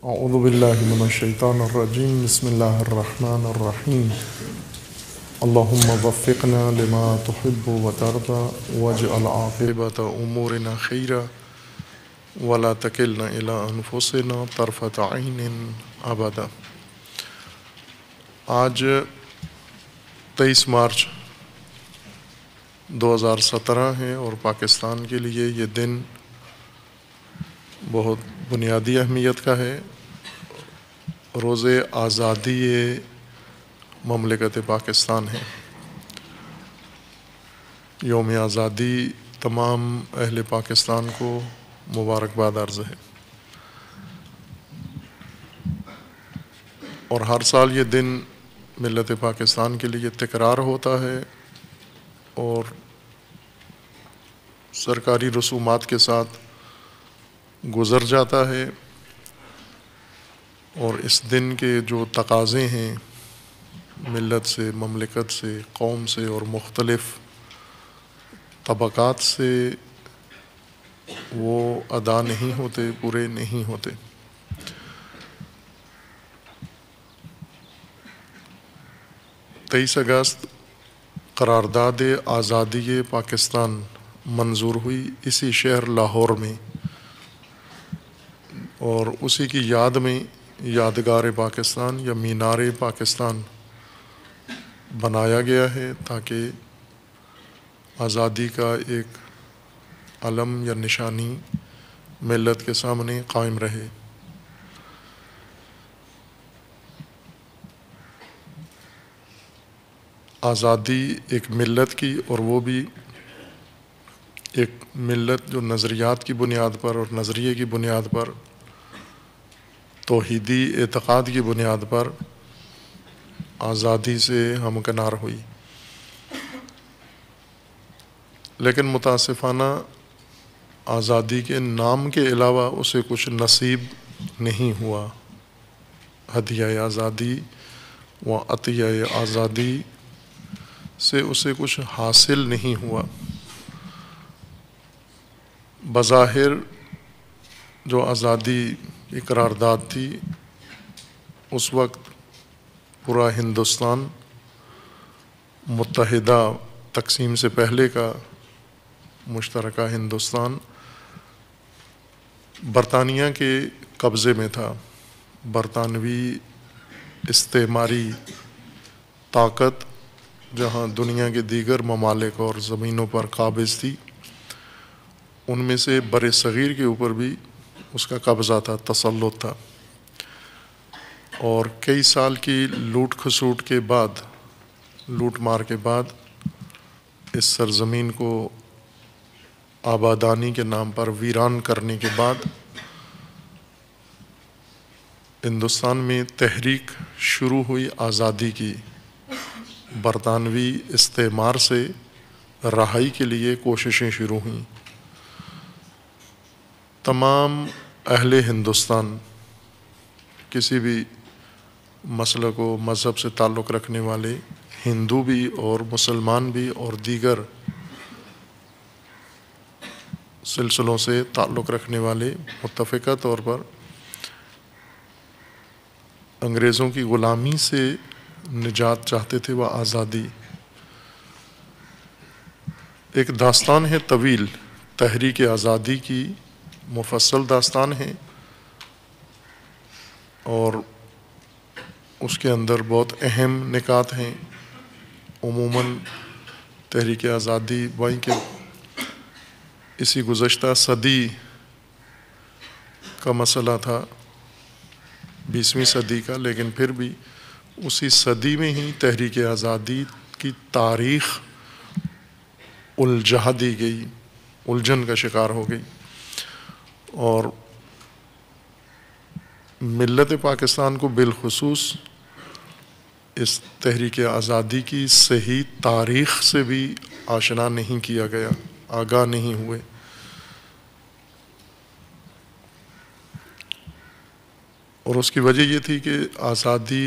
اعوذ باللہ من الشیطان الرجیم بسم اللہ الرحمن الرحیم اللہم وفقنا لما تحب وترضى واجعل عاقبۃ امورنا خیرا ولا تکلنا الی انفسنا طرفۃ عین ابدا۔ آج 23 مارچ 2017 ہے اور پاکستان کے لیے یہ دن بہت بنیادی اہمیت کا ہے۔ روز آزادی مملکت پاکستان ہے۔ یوم آزادی تمام اہل پاکستان کو مبارکباد عرض ہے، اور ہر سال یہ دن ملت پاکستان کے لیے تکرار ہوتا ہے اور سرکاری رسومات کے ساتھ گزر جاتا ہے، اور اس دن کے جو تقاضے ہیں ملت سے، مملکت سے، قوم سے اور مختلف طبقات سے، وہ ادا نہیں ہوتے، پورے نہیں ہوتے۔ 23 اگست قرارداد آزادی پاکستان منظور ہوئی اسی شہر لاہور میں، اور اسی کی یاد میں یادگار پاکستان یا مینار پاکستان بنایا گیا ہے، تاکہ آزادی کا ایک علم یا نشانی ملت کے سامنے قائم رہے۔ آزادی ایک ملت کی، اور وہ بھی ایک ملت جو نظریات کی بنیاد پر اور نظریے کی بنیاد پر، توحیدی اعتقاد کی بنیاد پر آزادی سے ہمکنار ہوئی، لیکن متاسفانہ آزادی کے نام کے علاوہ اسے کچھ نصیب نہیں ہوا۔ ہدیہ آزادی و عطیہ آزادی سے اسے کچھ حاصل نہیں ہوا۔ بظاہر جو آزادی کی قرارداد تھی، اس وقت پورا ہندوستان متحدہ، تقسیم سے پہلے کا مشترکہ ہندوستان برطانیہ کے قبضے میں تھا۔ برطانوی استعماری طاقت جہاں دنیا کے دیگر ممالک اور زمینوں پر قابض تھی، ان میں سے بر صغیر کے اوپر بھی اس کا قبضہ تھا، تسلط تھا، اور کئی سال کی لوٹ کھسوٹ کے بعد، لوٹ مار کے بعد، اس سرزمین کو آبادانی کے نام پر ویران کرنے کے بعد ہندوستان میں تحریک شروع ہوئی آزادی کی۔ برطانوی استعمار سے رہائی کے لیے کوششیں شروع ہوئیں۔ تمام اہل ہندوستان، کسی بھی مسلک و مذہب سے تعلق رکھنے والے، ہندو بھی اور مسلمان بھی اور دیگر سلسلوں سے تعلق رکھنے والے، متفقہ طور پر انگریزوں کی غلامی سے نجات چاہتے تھے، وہ آزادی۔ ایک داستان ہے طویل، تحریک آزادی کی مفصل داستان ہے، اور اس کے اندر بہت اہم نکات ہیں۔ عموماً تحریک آزادی وہیں کہ اسی گزشتہ صدی کا مسئلہ تھا، 20ویں صدی کا، لیکن پھر بھی اسی صدی میں ہی تحریک آزادی کی تاریخ الجھا دی گئی، الجھن کا شکار ہو گئی، اور ملت پاکستان کو بالخصوص اس تحریک آزادی کی صحیح تاریخ سے بھی آشنا نہیں کیا گیا، آگاہ نہیں ہوئے۔ اور اس کی وجہ یہ تھی کہ آزادی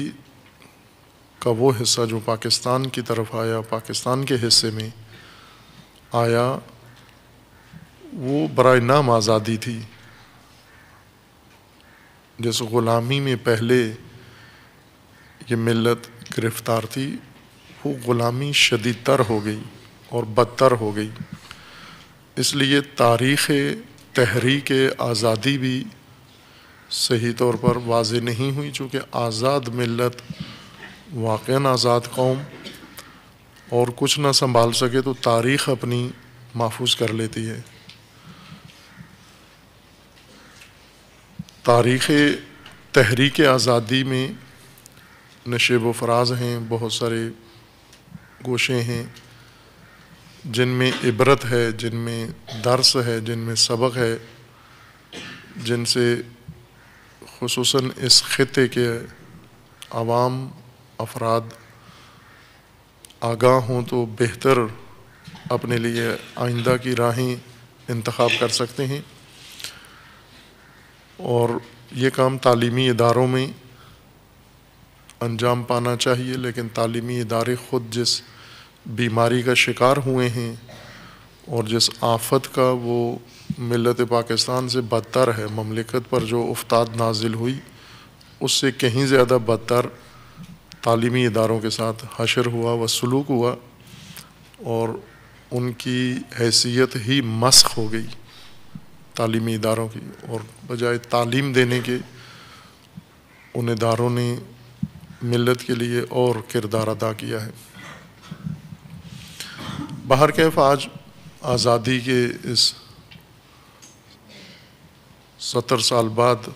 کا وہ حصہ جو پاکستان کی طرف آیا، پاکستان کے حصے میں آیا، وہ برائے نام آزادی تھی، جس غلامی میں پہلے یہ ملت گرفتار تھی وہ غلامی شدید تر ہو گئی اور بدتر ہو گئی. اس لیے تاریخ تحریک آزادی بھی صحیح طور پر واضح نہیں ہوئی، چونکہ آزاد ملت واقعاً آزاد قوم اور کچھ نہ سنبھال سکے تو تاریخ اپنی محفوظ کر لیتی ہے. تاریخ تحریک آزادی میں نشیب و فراز ہیں، بہت سارے گوشے ہیں جن میں عبرت ہے، جن میں درس ہے، جن میں سبق ہے، جن سے خصوصاً اس خطے کے عوام افراد آگاہ ہوں تو بہتر اپنے لیے آئندہ کی راہیں انتخاب کر سکتے ہیں. اور یہ کام تعلیمی اداروں میں انجام پانا چاہیے، لیکن تعلیمی ادارے خود جس بیماری کا شکار ہوئے ہیں اور جس آفت کا وہ ملت پاکستان سے بدتر ہے، مملکت پر جو افتاد نازل ہوئی اس سے کہیں زیادہ بدتر تعلیمی اداروں کے ساتھ حشر ہوا و سلوک ہوا، اور ان کی حیثیت ہی مسخ ہو گئی تعلیمی اداروں کی، اور بجائے تعلیم دینے کے ان اداروں نے ملت کے لیے اور کردار ادا کیا ہے. بہرکیف آج آزادی کے اس 70 سال بعد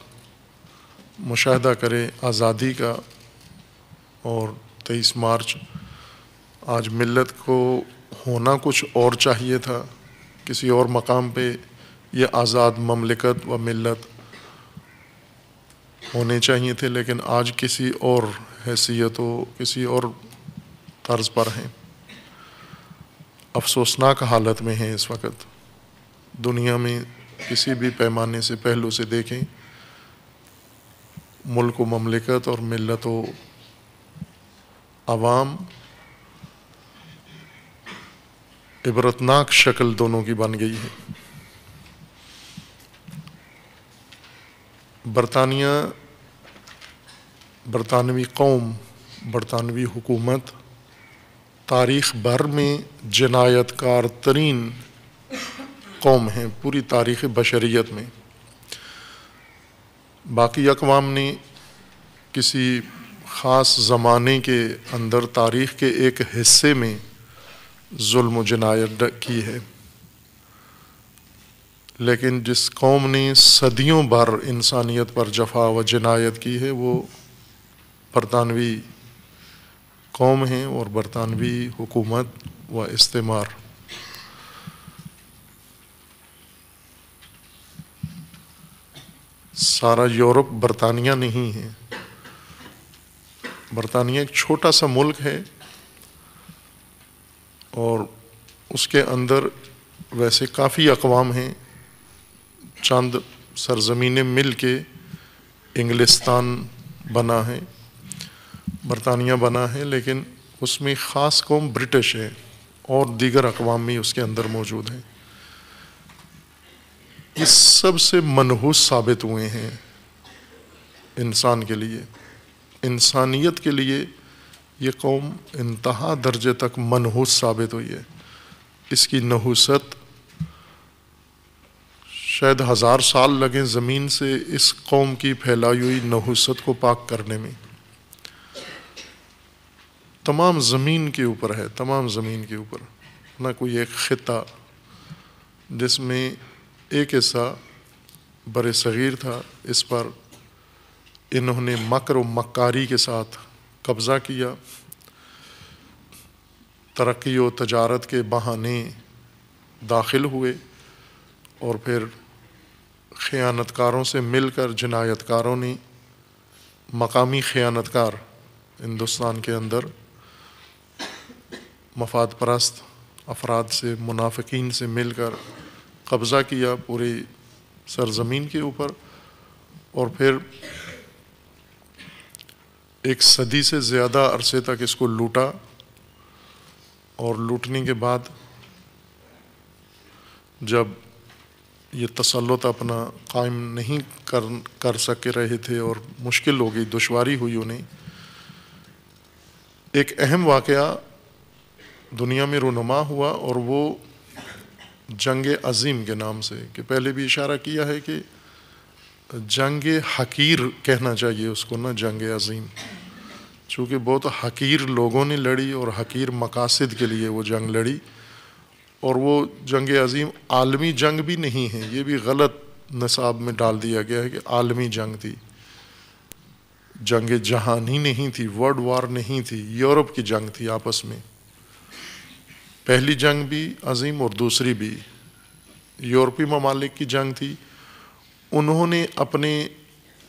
مشاہدہ کریں آزادی کا، اور 23 مارچ آج ملت کو ہونا کچھ اور چاہیے تھا، کسی اور مقام پہ یہ آزاد مملکت و ملت ہونے چاہیے تھے، لیکن آج کسی اور حیثیت و کسی اور طرز پر ہیں. افسوسناک حالت میں ہیں اس وقت. دنیا میں کسی بھی پیمانے سے پہلو سے دیکھیں، ملک و مملکت اور ملت و عوام عبرتناک شکل دونوں کی بن گئی ہے. برطانوی قوم، برطانوی حکومت تاریخ بھر میں جنایت کار ترین قوم ہیں پوری تاریخ بشریت میں. باقی اقوام نے کسی خاص زمانے کے اندر تاریخ کے ایک حصے میں ظلم و جنایت کی ہے، لیکن جس قوم نے صدیوں بھر انسانیت پر جفا و جنایت کی ہے وہ برطانوی قوم ہیں اور برطانوی حکومت و استعمار. سارا یورپ برطانیہ نہیں ہے. برطانیہ ایک چھوٹا سا ملک ہے اور اس کے اندر ویسے کافی اقوام ہیں. چند سرزمینیں مل کے انگلستان بنا ہے، برطانیہ بنا ہے، لیکن اس میں خاص قوم برٹش ہے اور دیگر اقوام بھی اس کے اندر موجود ہیں. یہ سب سے منحوس ثابت ہوئے ہیں انسان کے لیے، انسانیت کے لیے یہ قوم انتہا درجے تک منحوس ثابت ہوئی ہے. اس کی نحوست شاید 1000 سال لگیں زمین سے اس قوم کی پھیلائی ہوئی نحوست کو پاک کرنے میں. تمام زمین کے اوپر ہے، تمام زمین کے اوپر، نہ کوئی ایک خطہ جس میں ایک حصہ بر صغیر تھا، اس پر انہوں نے مکر و مکاری کے ساتھ قبضہ کیا، ترقی و تجارت کے بہانے داخل ہوئے، اور پھر خیانت کاروں سے مل کر جنایت کاروں نے، مقامی خیانت کار ہندوستان کے اندر مفاد پرست افراد سے، منافقین سے مل کر قبضہ کیا پوری سرزمین کے اوپر، اور پھر ایک صدی سے زیادہ عرصے تک اس کو لوٹا، اور لوٹنے کے بعد جب یہ تسلط اپنا قائم نہیں کر سکے رہے تھے اور مشکل ہو گئی، دشواری ہوئی انہیں. ایک اہم واقعہ دنیا میں رونما ہوا اور وہ جنگ عظیم کے نام سے، کہ پہلے بھی اشارہ کیا ہے کہ جنگ حقیر کہنا چاہیے اس کو، نہ جنگ عظیم، چونکہ بہت حقیر لوگوں نے لڑی اور حقیر مقاصد کے لیے وہ جنگ لڑی. اور وہ جنگ عظیم عالمی جنگ بھی نہیں ہے، یہ بھی غلط نصاب میں ڈال دیا گیا ہے کہ عالمی جنگ تھی. جنگ جہانی نہیں تھی، ورلڈ وار نہیں تھی، یورپ کی جنگ تھی آپس میں. پہلی جنگ بھی عظیم اور دوسری بھی یورپی ممالک کی جنگ تھی. انہوں نے اپنے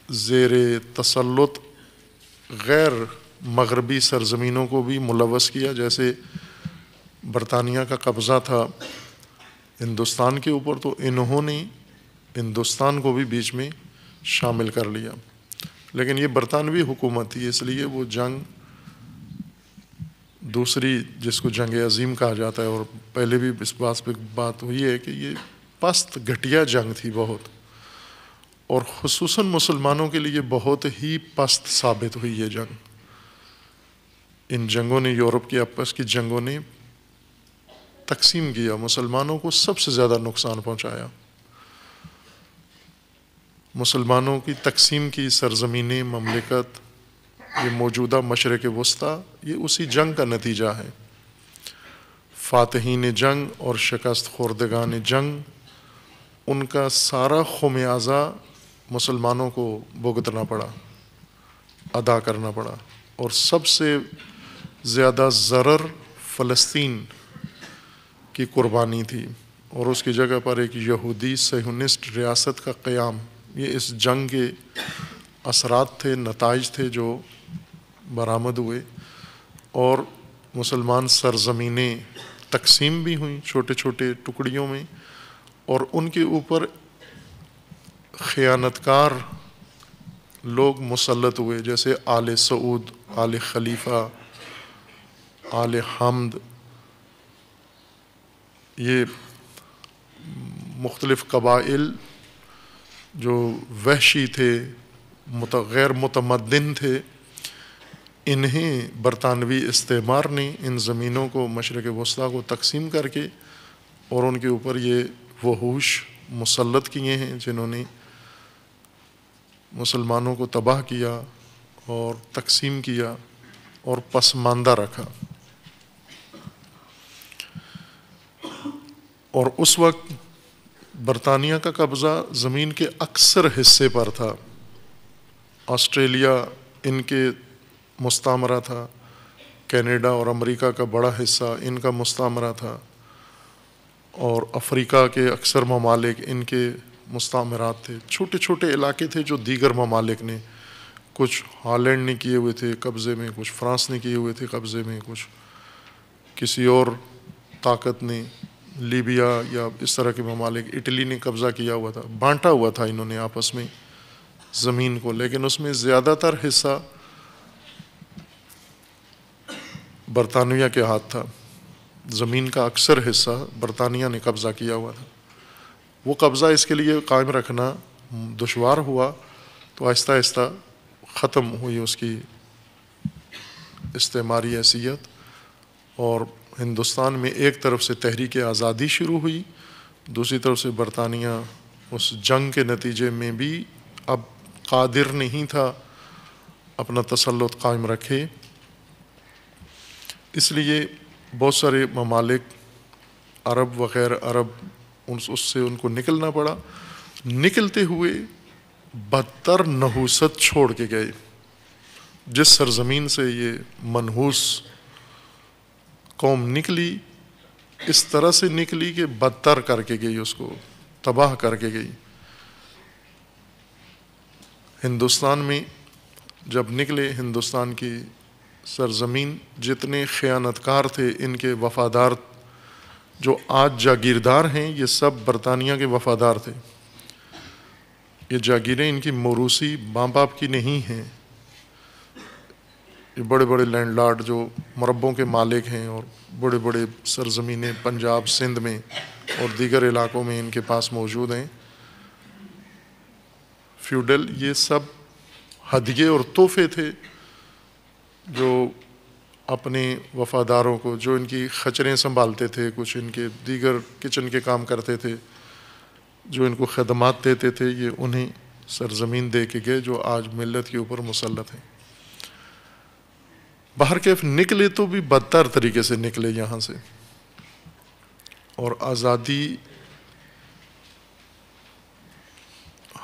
زیر تسلط غیر مغربی سرزمینوں کو بھی ملوث کیا، جیسے برطانیہ کا قبضہ تھا ہندوستان کے اوپر، تو انہوں نے ہندوستان کو بھی بیچ میں شامل کر لیا. لیکن یہ برطانوی حکومت تھی، اس لیے وہ جنگ دوسری جس کو جنگ عظیم کہا جاتا ہے، اور پہلے بھی اس بات پہ بات ہوئی ہے کہ یہ پست گھٹیا جنگ تھی بہت، اور خصوصاً مسلمانوں کے لیے بہت ہی پست ثابت ہوئی یہ جنگ. ان جنگوں نے، یورپ کی آپس کی جنگوں نے تقسیم کیا، مسلمانوں کو سب سے زیادہ نقصان پہنچایا. مسلمانوں کی تقسیم کی سرزمینیں، مملکت، یہ موجودہ مشرق وسطیٰ، یہ اسی جنگ کا نتیجہ ہے. فاتحین جنگ اور شکست خوردگان جنگ، ان کا سارا خمیازہ مسلمانوں کو بھگتنا پڑا، ادا کرنا پڑا. اور سب سے زیادہ ضرر فلسطین کی قربانی تھی، اور اس کی جگہ پر ایک یہودی صہیونسٹ ریاست کا قیام. یہ اس جنگ کے اثرات تھے، نتائج تھے جو برآمد ہوئے. اور مسلمان سرزمینیں تقسیم بھی ہوئیں چھوٹے چھوٹے ٹکڑیوں میں، اور ان کے اوپر خیانتکار لوگ مسلط ہوئے، جیسے آل سعود، آل خلیفہ، آل حمد. یہ مختلف قبائل جو وحشی تھے، غیر متمدن تھے، انہیں برطانوی استعمار نے ان زمینوں کو، مشرق وسطیٰ کو تقسیم کر کے، اور ان کے اوپر یہ وحوش مسلط کیے ہیں جنہوں نے مسلمانوں کو تباہ کیا اور تقسیم کیا اور پسماندہ رکھا. اور اس وقت برطانیہ کا قبضہ زمین کے اکثر حصے پر تھا. آسٹریلیا ان کے مستعمرہ تھا، کینیڈا اور امریکہ کا بڑا حصہ ان کا مستعمرہ تھا، اور افریقہ کے اکثر ممالک ان کے مستعمرات تھے. چھوٹے چھوٹے علاقے تھے جو دیگر ممالک نے، کچھ ہالینڈ نے کیے ہوئے تھے قبضے میں، کچھ فرانس نے کیے ہوئے تھے قبضے میں، کچھ کسی اور طاقت نے، لیبیا یا اس طرح کے ممالک، اٹلی نے قبضہ کیا ہوا تھا. بانٹا ہوا تھا انہوں نے آپس میں زمین کو، لیکن اس میں زیادہ تر حصہ برطانیہ کے ہاتھ تھا. زمین کا اکثر حصہ برطانیہ نے قبضہ کیا ہوا تھا. وہ قبضہ اس کے لیے قائم رکھنا دشوار ہوا، تو آہستہ آہستہ ختم ہوئی اس کی استعماری حیثیت. اور ہندوستان میں ایک طرف سے تحریک آزادی شروع ہوئی، دوسری طرف سے برطانیہ اس جنگ کے نتیجے میں بھی اب قادر نہیں تھا اپنا تسلط قائم رکھے. اس لیے بہت سارے ممالک، عرب وغیر عرب، اس سے ان کو نکلنا پڑا. نکلتے ہوئے بدتر نحوست چھوڑ کے گئے. جس سرزمین سے یہ منحوس قوم نکلی، اس طرح سے نکلی کہ بدتر کر کے گئی، اس کو تباہ کر کے گئی. ہندوستان میں جب نکلے، ہندوستان کی سرزمین، جتنے خیانتکار تھے ان کے وفادار، جو آج جاگیردار ہیں، یہ سب برطانیہ کے وفادار تھے. یہ جاگیریں ان کی موروثی ماں باپ کی نہیں ہیں. یہ بڑے بڑے لینڈ لارڈ جو مربوں کے مالک ہیں اور بڑے بڑے سرزمینیں پنجاب سندھ میں اور دیگر علاقوں میں ان کے پاس موجود ہیں، فیوڈل، یہ سب ہدیے اور تحفے تھے جو اپنے وفاداروں کو، جو ان کی خچریں سنبھالتے تھے، کچھ ان کے دیگر کچن کے کام کرتے تھے، جو ان کو خدمات دیتے تھے، یہ انہیں سرزمین دے کے گئے جو آج ملت کے اوپر مسلط ہیں۔ باہر کیف نکلے تو بھی بدتر طریقے سے نکلے یہاں سے، اور آزادی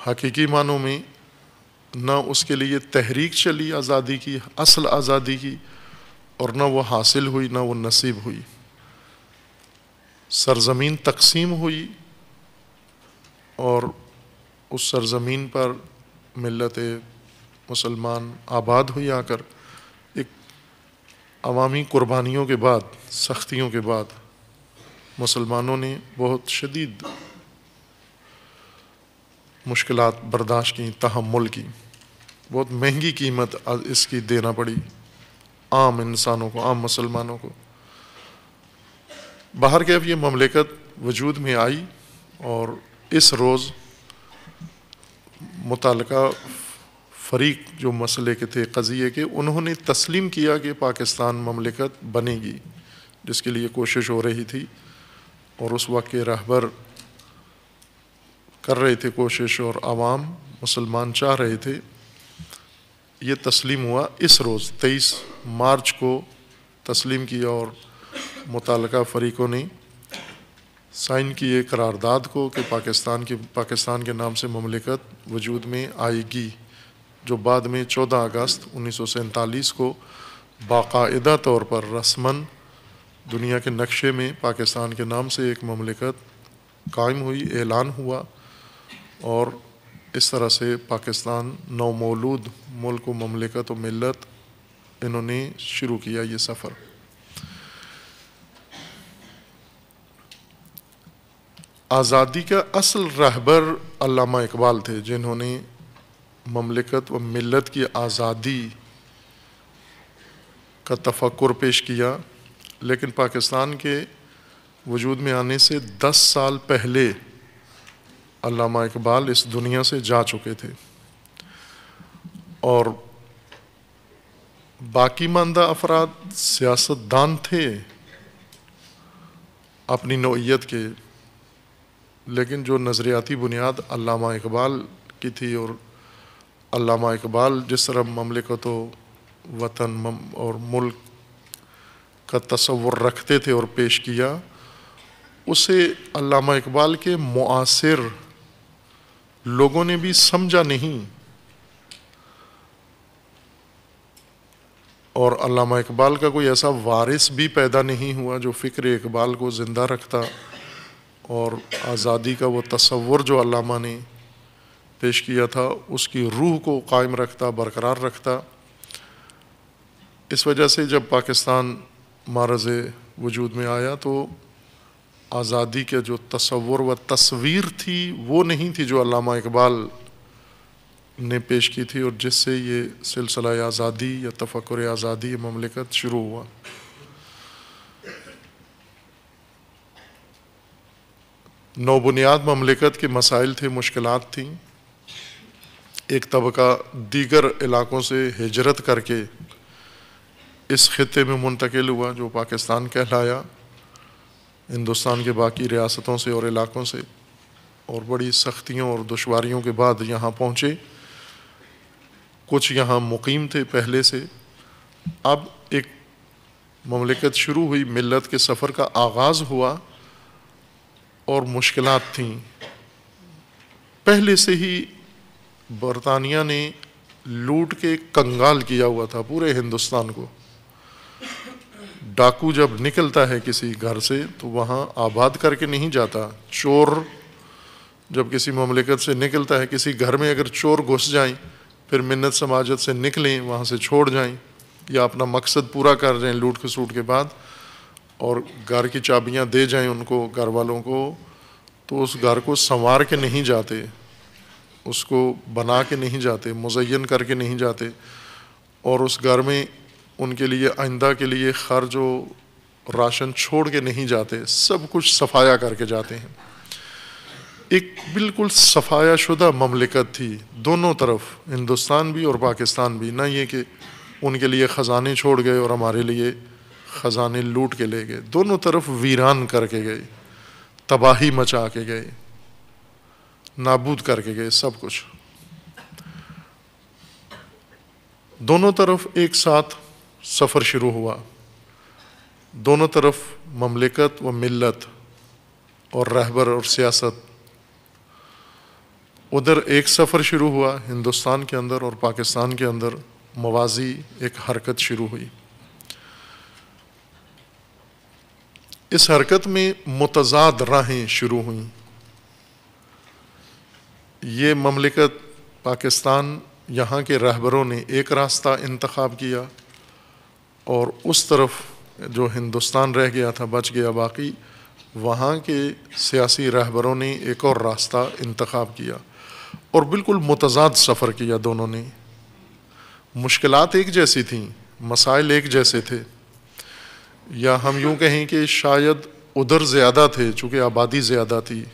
حقیقی معنوں میں نہ اس کے لیے تحریک چلی آزادی کی، اصل آزادی کی، اور نہ وہ حاصل ہوئی، نہ وہ نصیب ہوئی۔ سرزمین تقسیم ہوئی اور اس سرزمین پر ملت مسلمان آباد ہوئی آ کر، ایک عوامی قربانیوں کے بعد، سختیوں کے بعد مسلمانوں نے بہت شدید مشکلات برداشت کی، تحمل کی، بہت مہنگی قیمت اس کی دینا پڑی عام انسانوں کو، عام مسلمانوں کو۔ باہر کیف یہ مملکت وجود میں آئی، اور اس روز متعلقہ فریق جو مسئلے کے تھے، قضیے کے، انہوں نے تسلیم کیا کہ پاکستان مملکت بنے گی، جس کے لیے کوشش ہو رہی تھی، اور اس وقت کے رہبر کر رہے تھے کوشش، اور عوام مسلمان چاہ رہے تھے۔ یہ تسلیم ہوا اس روز 23 مارچ کو تسلیم کیا، اور متعلقہ فریقوں نے سائن کیے قرارداد کو کہ پاکستان کے نام سے مملکت وجود میں آئے گی، جو بعد میں 14 اگست 1947 کو باقاعدہ طور پر رسماً دنیا کے نقشے میں پاکستان کے نام سے ایک مملکت قائم ہوئی، اعلان ہوا، اور اس طرح سے پاکستان نومولود ملک و مملکت و ملت انہوں نے شروع کیا یہ سفر۔ آزادی کا اصل رہبر علامہ اقبال تھے، جنہوں نے مملکت و ملت کی آزادی کا تفکر پیش کیا، لیکن پاکستان کے وجود میں آنے سے 10 سال پہلے علامہ اقبال اس دنیا سے جا چکے تھے، اور باقی ماندہ افراد سیاستدان تھے اپنی نوعیت کے، لیکن جو نظریاتی بنیاد علامہ اقبال کی تھی، اور علامہ اقبال جس طرح مملکت و وطن اور ملک کا تصور رکھتے تھے اور پیش کیا، اسے علامہ اقبال کے معاصر لوگوں نے بھی سمجھا نہیں، اور علامہ اقبال کا کوئی ایسا وارث بھی پیدا نہیں ہوا جو فکر اقبال کو زندہ رکھتا، اور آزادی کا وہ تصور جو علامہ نے پیش کیا تھا اس کی روح کو قائم رکھتا، برقرار رکھتا۔ اس وجہ سے جب پاکستان معرض وجود میں آیا تو آزادی کے جو تصور و تصویر تھی وہ نہیں تھی جو علامہ اقبال نے پیش کی تھی، اور جس سے یہ سلسلہ آزادی یا تفکر آزادی مملکت شروع ہوا۔ نوبنیاد مملکت کے مسائل تھے، مشکلات تھیں۔ ایک طبقہ دیگر علاقوں سے ہجرت کر کے اس خطے میں منتقل ہوا جو پاکستان کہلایا، ہندوستان کے باقی ریاستوں سے اور علاقوں سے، اور بڑی سختیوں اور دشواریوں کے بعد یہاں پہنچے۔ کچھ یہاں مقیم تھے پہلے سے۔ اب ایک مملکت شروع ہوئی، ملت کے سفر کا آغاز ہوا، اور مشکلات تھیں۔ پہلے سے ہی برطانیہ نے لوٹ کے کنگال کیا ہوا تھا پورے ہندوستان کو۔ ڈاکو جب نکلتا ہے کسی گھر سے تو وہاں آباد کر کے نہیں جاتا۔ چور جب کسی مملکت سے نکلتا ہے، کسی گھر میں اگر چور گھس جائیں، پھر منت سماجت سے نکلیں، وہاں سے چھوڑ جائیں یا اپنا مقصد پورا کر جائیں لوٹ کھسوٹ کے بعد، اور گھر کی چابیاں دے جائیں ان کو، گھر والوں کو، تو اس گھر کو سنوار کے نہیں جاتے، اس کو بنا کے نہیں جاتے، مزین کر کے نہیں جاتے، اور اس گھر میں ان کے لیے آئندہ کے لیے خرچ و راشن چھوڑ کے نہیں جاتے، سب کچھ صفایا کر کے جاتے ہیں۔ ایک بالکل صفایا شدہ مملکت تھی دونوں طرف، ہندوستان بھی اور پاکستان بھی، نہ یہ کہ ان کے لیے خزانے چھوڑ گئے اور ہمارے لیے خزانے لوٹ کے لے گئے، دونوں طرف ویران کر کے گئے، تباہی مچا کے گئے، نابود کر کے گئے سب کچھ۔ دونوں طرف ایک ساتھ سفر شروع ہوا، دونوں طرف مملکت و ملت اور رہبر اور سیاست۔ ادھر ایک سفر شروع ہوا ہندوستان کے اندر اور پاکستان کے اندر موازی ایک حرکت شروع ہوئی۔ اس حرکت میں متضاد راہیں شروع ہوئیں۔ یہ مملکت پاکستان، یہاں کے رہبروں نے ایک راستہ انتخاب کیا، اور اس طرف جو ہندوستان رہ گیا تھا، بچ گیا باقی، وہاں کے سیاسی رہبروں نے ایک اور راستہ انتخاب کیا، اور بالکل متضاد سفر کیا دونوں نے۔ مشکلات ایک جیسی تھیں، مسائل ایک جیسے تھے، یا ہم یوں کہیں کہ شاید ادھر زیادہ تھے چونکہ آبادی زیادہ تھی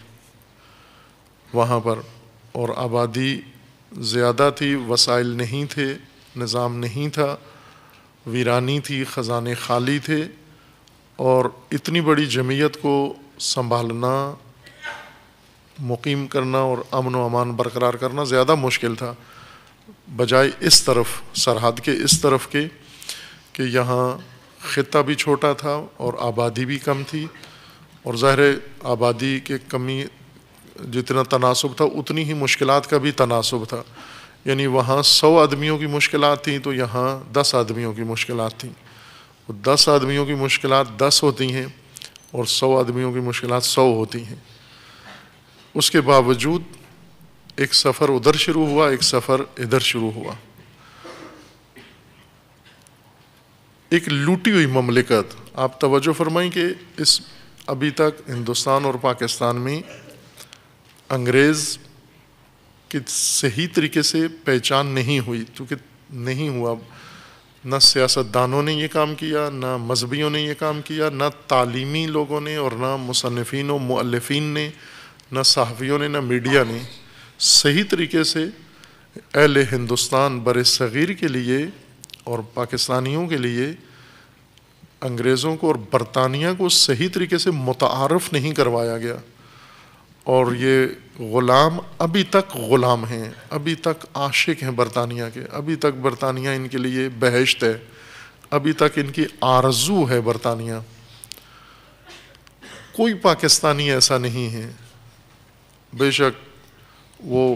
وہاں پر، اور آبادی زیادہ تھی، وسائل نہیں تھے، نظام نہیں تھا، ویرانی تھی، خزانے خالی تھے، اور اتنی بڑی جمعیت کو سنبھالنا، مقیم کرنا اور امن و امان برقرار کرنا زیادہ مشکل تھا، بجائے اس طرف سرحد کے اس طرف کے کہ یہاں خطہ بھی چھوٹا تھا اور آبادی بھی کم تھی، اور ظاہر آبادی کے کمی جتنا تناسب تھا اتنی ہی مشکلات کا بھی تناسب تھا، یعنی وہاں 100 آدمیوں کی مشکلات تھیں تو یہاں 10 آدمیوں کی مشکلات تھیں، 10 آدمیوں کی مشکلات 10 ہوتی ہیں اور 100 آدمیوں کی مشکلات 100 ہوتی ہیں۔ اس کے باوجود ایک سفر ادھر شروع ہوا، ایک سفر ادھر شروع ہوا۔ ایک لوٹی ہوئی مملکت، آپ توجہ فرمائیں کہ اس ابھی تک ہندوستان اور پاکستان میں انگریز کی صحیح طریقے سے پہچان نہیں ہوئی، کیونکہ نہیں ہوا، نہ سیاست دانوں نے یہ کام کیا، نہ مذہبیوں نے یہ کام کیا، نہ تعلیمی لوگوں نے، اور نہ مصنفین و مؤلفین نے، نہ صحافیوں نے، نہ میڈیا نے صحیح طریقے سے اہل ہندوستان بر صغیر کے لیے اور پاکستانیوں کے لیے انگریزوں کو اور برطانیہ کو صحیح طریقے سے متعارف نہیں کروایا گیا، اور یہ غلام ابھی تک غلام ہیں، ابھی تک عاشق ہیں برطانیہ کے، ابھی تک برطانیہ ان کے لیے بہشت ہے، ابھی تک ان کی آرزو ہے برطانیہ۔ کوئی پاکستانی ایسا نہیں ہے، بے شک وہ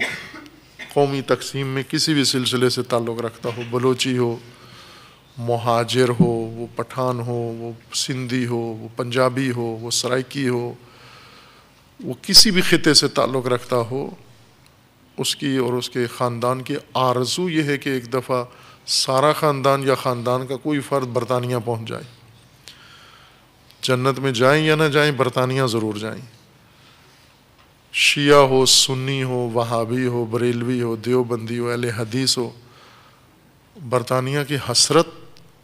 قومی تقسیم میں کسی بھی سلسلے سے تعلق رکھتا ہو، بلوچی ہو، مہاجر ہو، وہ پٹھان ہو، وہ سندھی ہو، وہ پنجابی ہو، وہ سرائکی ہو، وہ کسی بھی خطے سے تعلق رکھتا ہو، اس کی اور اس کے خاندان کی آرزو یہ ہے کہ ایک دفعہ سارا خاندان یا خاندان کا کوئی فرد برطانیہ پہنچ جائے، جنت میں جائیں یا نہ جائیں برطانیہ ضرور جائیں، شیعہ ہو، سنی ہو، وہابی ہو، بریلوی ہو، دیوبندی ہو، اہل حدیث ہو، برطانیہ کی حسرت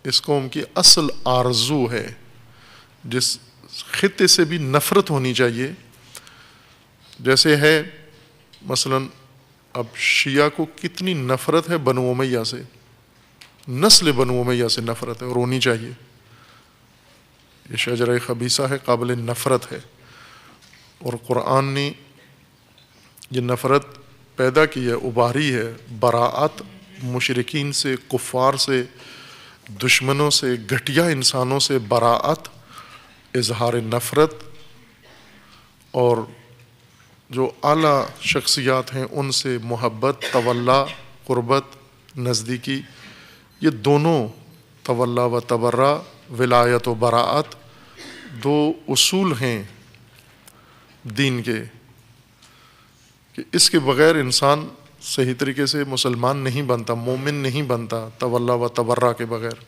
اس قوم کی اصل آرزو ہے، جس خطے سے بھی نفرت ہونی چاہیے، جیسے ہے مثلا اب شیعہ کو کتنی نفرت ہے بنو امیہ سے، نسل بنو امیہ سے نفرت ہے اور ہونی چاہیے، یہ شجرہ خبیثہ ہے، قابل نفرت ہے، اور قرآن نے یہ نفرت پیدا کی ہے، ابھاری ہے، براءت مشرکین سے، کفار سے، دشمنوں سے، گھٹیا انسانوں سے براءت، اظہار نفرت، اور جو اعلیٰ شخصیات ہیں ان سے محبت، تولا، قربت، نزدیکی، یہ دونوں تولا و تبرع، ولایت و براءت، دو اصول ہیں دین کے کہ اس کے بغیر انسان صحیح طریقے سے مسلمان نہیں بنتا، مومن نہیں بنتا، تولا و تبرع کے بغیر۔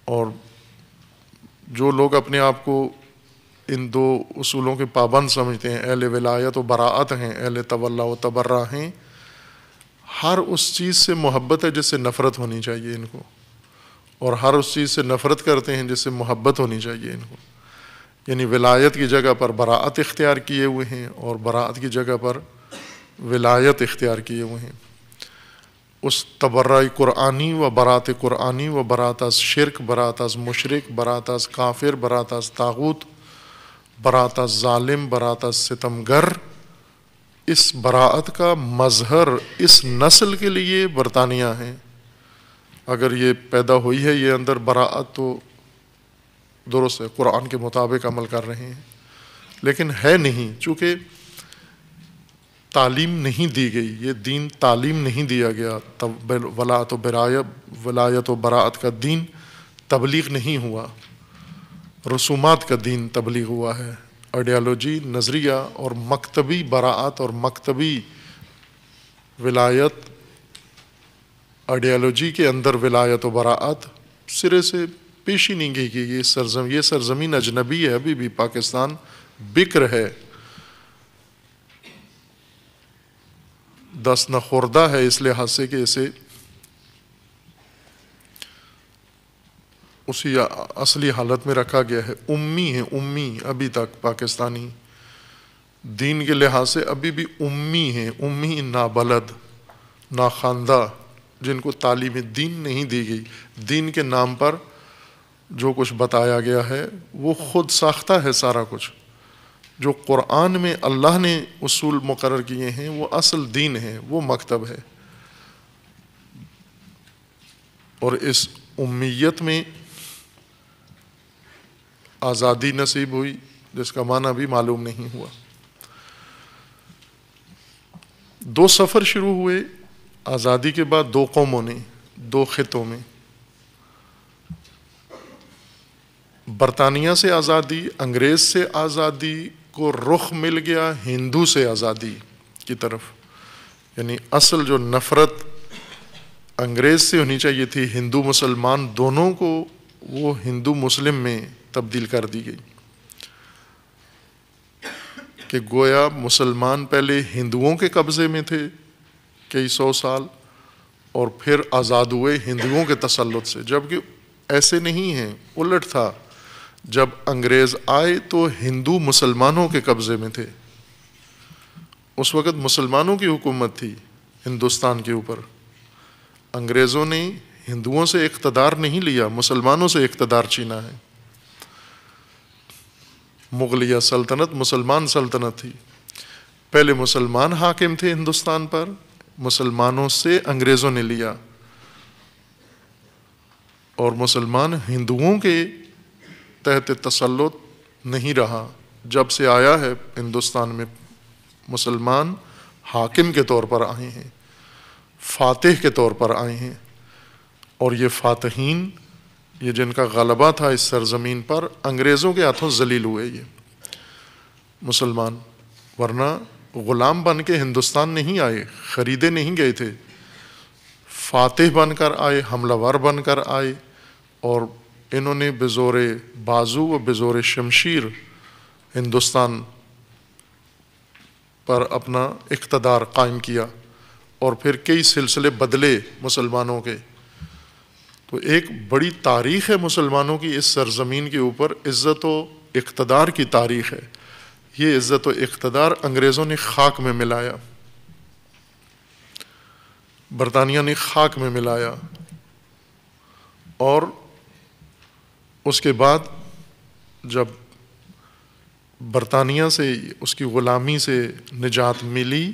اور جو لوگ اپنے آپ کو ان دو اصولوں کے پابند سمجھتے ہیں، اہل ولایت و براءت ہیں، اہل تولا و تبرع ہیں، ہر اس چیز سے محبت ہے جس سے نفرت ہونی چاہیے ان کو، اور ہر اس چیز سے نفرت کرتے ہیں جس سے محبت ہونی چاہیے ان کو. یعنی ولایت کی جگہ پر براعت اختیار کیے ہوئے ہیں اور براعت کی جگہ پر ولایت اختیار کیے ہوئے ہیں. اس تبرع قرآنی و برات قرآنی و برات از شرک، برات از مشرک، برات از کافر، برات از طاغوت، برات از ظالم، برات از ستمگر، اس براعت کا مظہر اس نسل کے لیے برطانیہ ہے. اگر یہ پیدا ہوئی ہے یہ اندر براعت تو درست ہے، قرآن کے مطابق عمل کر رہے ہیں، لیکن ہے نہیں، چونکہ تعلیم نہیں دی گئی، یہ دین تعلیم نہیں دیا گیا. ولایت و براعت کا دین تبلیغ نہیں ہوا، رسومات کا دین تبلیغ ہوا ہے. آئیڈیالوجی، نظریہ اور مکتبی براعت اور مکتبی ولایت، آئیڈیالوجی کے اندر ولایت و براعت سرے سے پیش ہی نہیں گئی کہ یہ سرزمین اجنبی ہے. ابھی بھی پاکستان بکر ہے، دست نخوردہ ہے اس لحاظ سے کہ اسے اسی اصلی حالت میں رکھا گیا ہے. امی ہیں، امی ابھی تک پاکستانی دین کے لحاظ سے ابھی بھی امی ہیں، امی نابلد، ناخواندہ، جن کو تعلیم دین نہیں دی گئی. دین کے نام پر جو کچھ بتایا گیا ہے وہ خود ساختہ ہے. سارا کچھ جو قرآن میں اللہ نے اصول مقرر کیے ہیں وہ اصل دین ہے، وہ مکتب ہے. اور اس امیت میں آزادی نصیب ہوئی جس کا معنی بھی معلوم نہیں ہوا. 2 سفر شروع ہوئے آزادی کے بعد 2 قوموں نے 2 خطوں میں. برطانیہ سے آزادی، انگریز سے آزادی کو رخ مل گیا ہندو سے آزادی کی طرف. یعنی اصل جو نفرت انگریز سے ہونی چاہیے تھی ہندو مسلمان دونوں کو، وہ ہندو مسلم میں تبدیل کر دی گئی کہ گویا مسلمان پہلے ہندوؤں کے قبضے میں تھے کئی 100 سال اور پھر آزاد ہوئے ہندوؤں کے تسلط سے. جبکہ ایسے نہیں ہیں، الٹ تھا. جب انگریز آئے تو ہندو مسلمانوں کے قبضے میں تھے. اس وقت مسلمانوں کی حکومت تھی ہندوستان کے اوپر. انگریزوں نے ہندوؤں سے اقتدار نہیں لیا، مسلمانوں سے اقتدار چھینا ہے. مغلیہ سلطنت مسلمان سلطنت تھی. پہلے مسلمان حاکم تھے ہندوستان پر، مسلمانوں سے انگریزوں نے لیا، اور مسلمان ہندوؤں کے تحت تسلط نہیں رہا. جب سے آیا ہے ہندوستان میں مسلمان حاکم کے طور پر آئے ہیں، فاتح کے طور پر آئے ہیں. اور یہ فاتحین، یہ جن کا غلبہ تھا اس سرزمین پر، انگریزوں کے ہاتھوں ذلیل ہوئے یہ مسلمان. ورنہ غلام بن کے ہندوستان نہیں آئے، خریدے نہیں گئے تھے، فاتح بن کر آئے، حملہ ور بن کر آئے. اور انہوں نے بزور بازو و بزور شمشیر ہندوستان پر اپنا اقتدار قائم کیا، اور پھر کئی سلسلے بدلے مسلمانوں کے. تو ایک بڑی تاریخ ہے مسلمانوں کی اس سرزمین کے اوپر، عزت و اقتدار کی تاریخ ہے. یہ عزت و اقتدار انگریزوں نے خاک میں ملایا، برطانیہ نے خاک میں ملایا. اور اس کے بعد جب برطانیہ سے، اس کی غلامی سے نجات ملی،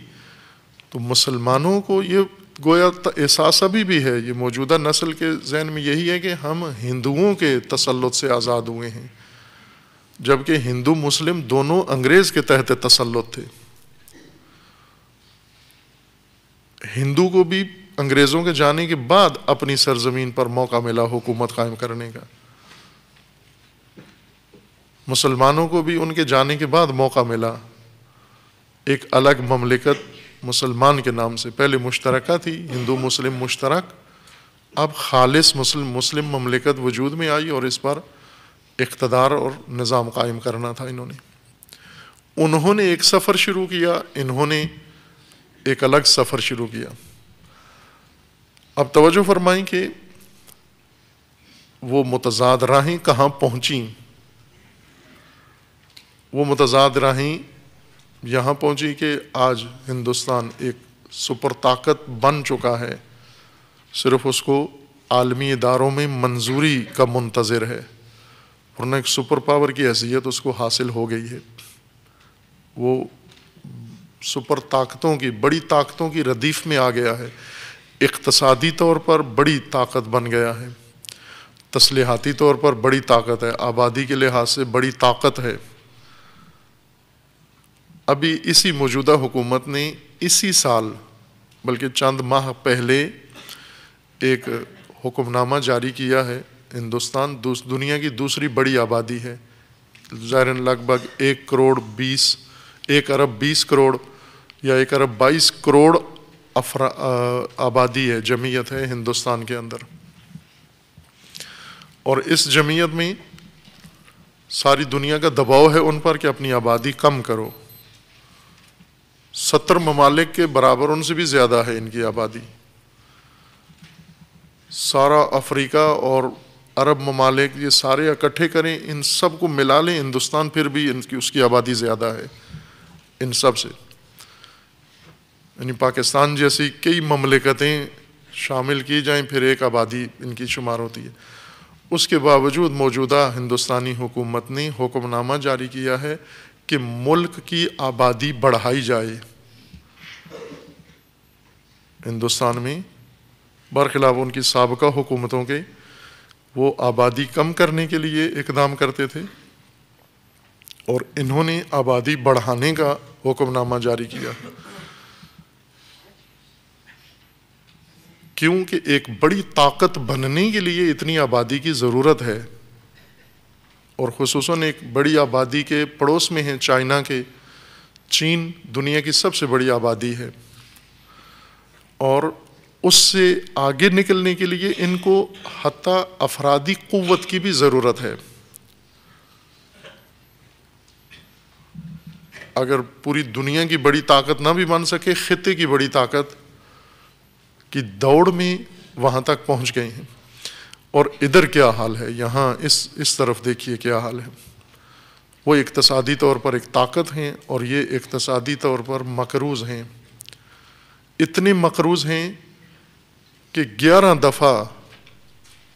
تو مسلمانوں کو یہ گویا احساس ابھی بھی ہے، یہ موجودہ نسل کے ذہن میں یہی ہے کہ ہم ہندوؤں کے تسلط سے آزاد ہوئے ہیں، جبکہ ہندو مسلم دونوں انگریز کے تحت تسلط تھے. ہندو کو بھی انگریزوں کے جانے کے بعد اپنی سرزمین پر موقع ملا حکومت قائم کرنے کا، مسلمانوں کو بھی ان کے جانے کے بعد موقع ملا ایک الگ مملکت مسلمان کے نام سے. پہلے مشترکہ تھی، ہندو مسلم مشترک، اب خالص مسلم مملکت وجود میں آئی، اور اس پر اقتدار اور نظام قائم کرنا تھا. انہوں نے ایک سفر شروع کیا، انہوں نے ایک الگ سفر شروع کیا. اب توجہ فرمائیں کہ وہ متضاد راہیں کہاں پہنچیں؟ وہ متضاد راہیں یہاں پہنچی کہ آج ہندوستان ایک سپر طاقت بن چکا ہے، صرف اس کو عالمی اداروں میں منظوری کا منتظر ہے، ورنہ ایک سپر پاور کی حیثیت اس کو حاصل ہو گئی ہے۔ وہ سپر طاقتوں کی، بڑی طاقتوں کی ردیف میں آ گیا ہے، اقتصادی طور پر بڑی طاقت بن گیا ہے، تسلیحاتی طور پر بڑی طاقت ہے، آبادی کے لحاظ سے بڑی طاقت ہے۔ ابھی اسی موجودہ حکومت نے اسی سال بلکہ چند ماہ پہلے ایک حکم نامہ جاری کیا ہے۔ ہندوستان دنیا کی دوسری بڑی آبادی ہے، ظاہراً لگ بھگ 1 ارب 20 کروڑ یا 1 ارب 22 کروڑ آبادی ہے، جمعیت ہے ہندوستان کے اندر، اور اس جمعیت میں ساری دنیا کا دباؤ ہے ان پر کہ اپنی آبادی کم کرو۔ 70 ممالک کے برابر، ان سے بھی زیادہ ہے ان کی آبادی۔ سارا افریقہ اور عرب ممالک یہ سارے اکٹھے کریں، ان سب کو ملا لیں، ہندوستان پھر بھی اس کی آبادی زیادہ ہے ان سب سے۔ یعنی پاکستان جیسی کئی مملکتیں شامل کی جائیں پھر ایک آبادی ان کی شمار ہوتی ہے۔ اس کے باوجود موجودہ ہندوستانی حکومت نے حکم نامہ جاری کیا ہے کہ ملک کی آبادی بڑھائی جائے۔ ہندوستان میں برخلاف ان کی سابقہ حکومتوں کے، وہ آبادی کم کرنے کے لیے اقدام کرتے تھے، اور انہوں نے آبادی بڑھانے کا حکم نامہ جاری کیا، کیونکہ ایک بڑی طاقت بننے کے لیے اتنی آبادی کی ضرورت ہے، اور خصوصاً ایک بڑی آبادی کے پڑوس میں ہیں چائنا کے، چین دنیا کی سب سے بڑی آبادی ہے، اور اس سے آگے نکلنے کے لیے ان کو حتیٰ افرادی قوت کی بھی ضرورت ہے۔ اگر پوری دنیا کی بڑی طاقت نہ بھی بن سکے، خطے کی بڑی طاقت کی دوڑ میں وہاں تک پہنچ گئے ہیں۔ اور ادھر کیا حال ہے، یہاں اس طرف دیکھیے کیا حال ہے۔ وہ اقتصادی طور پر ایک طاقت ہیں، اور یہ اقتصادی طور پر مقروض ہیں، اتنے مقروض ہیں کہ 11 دفعہ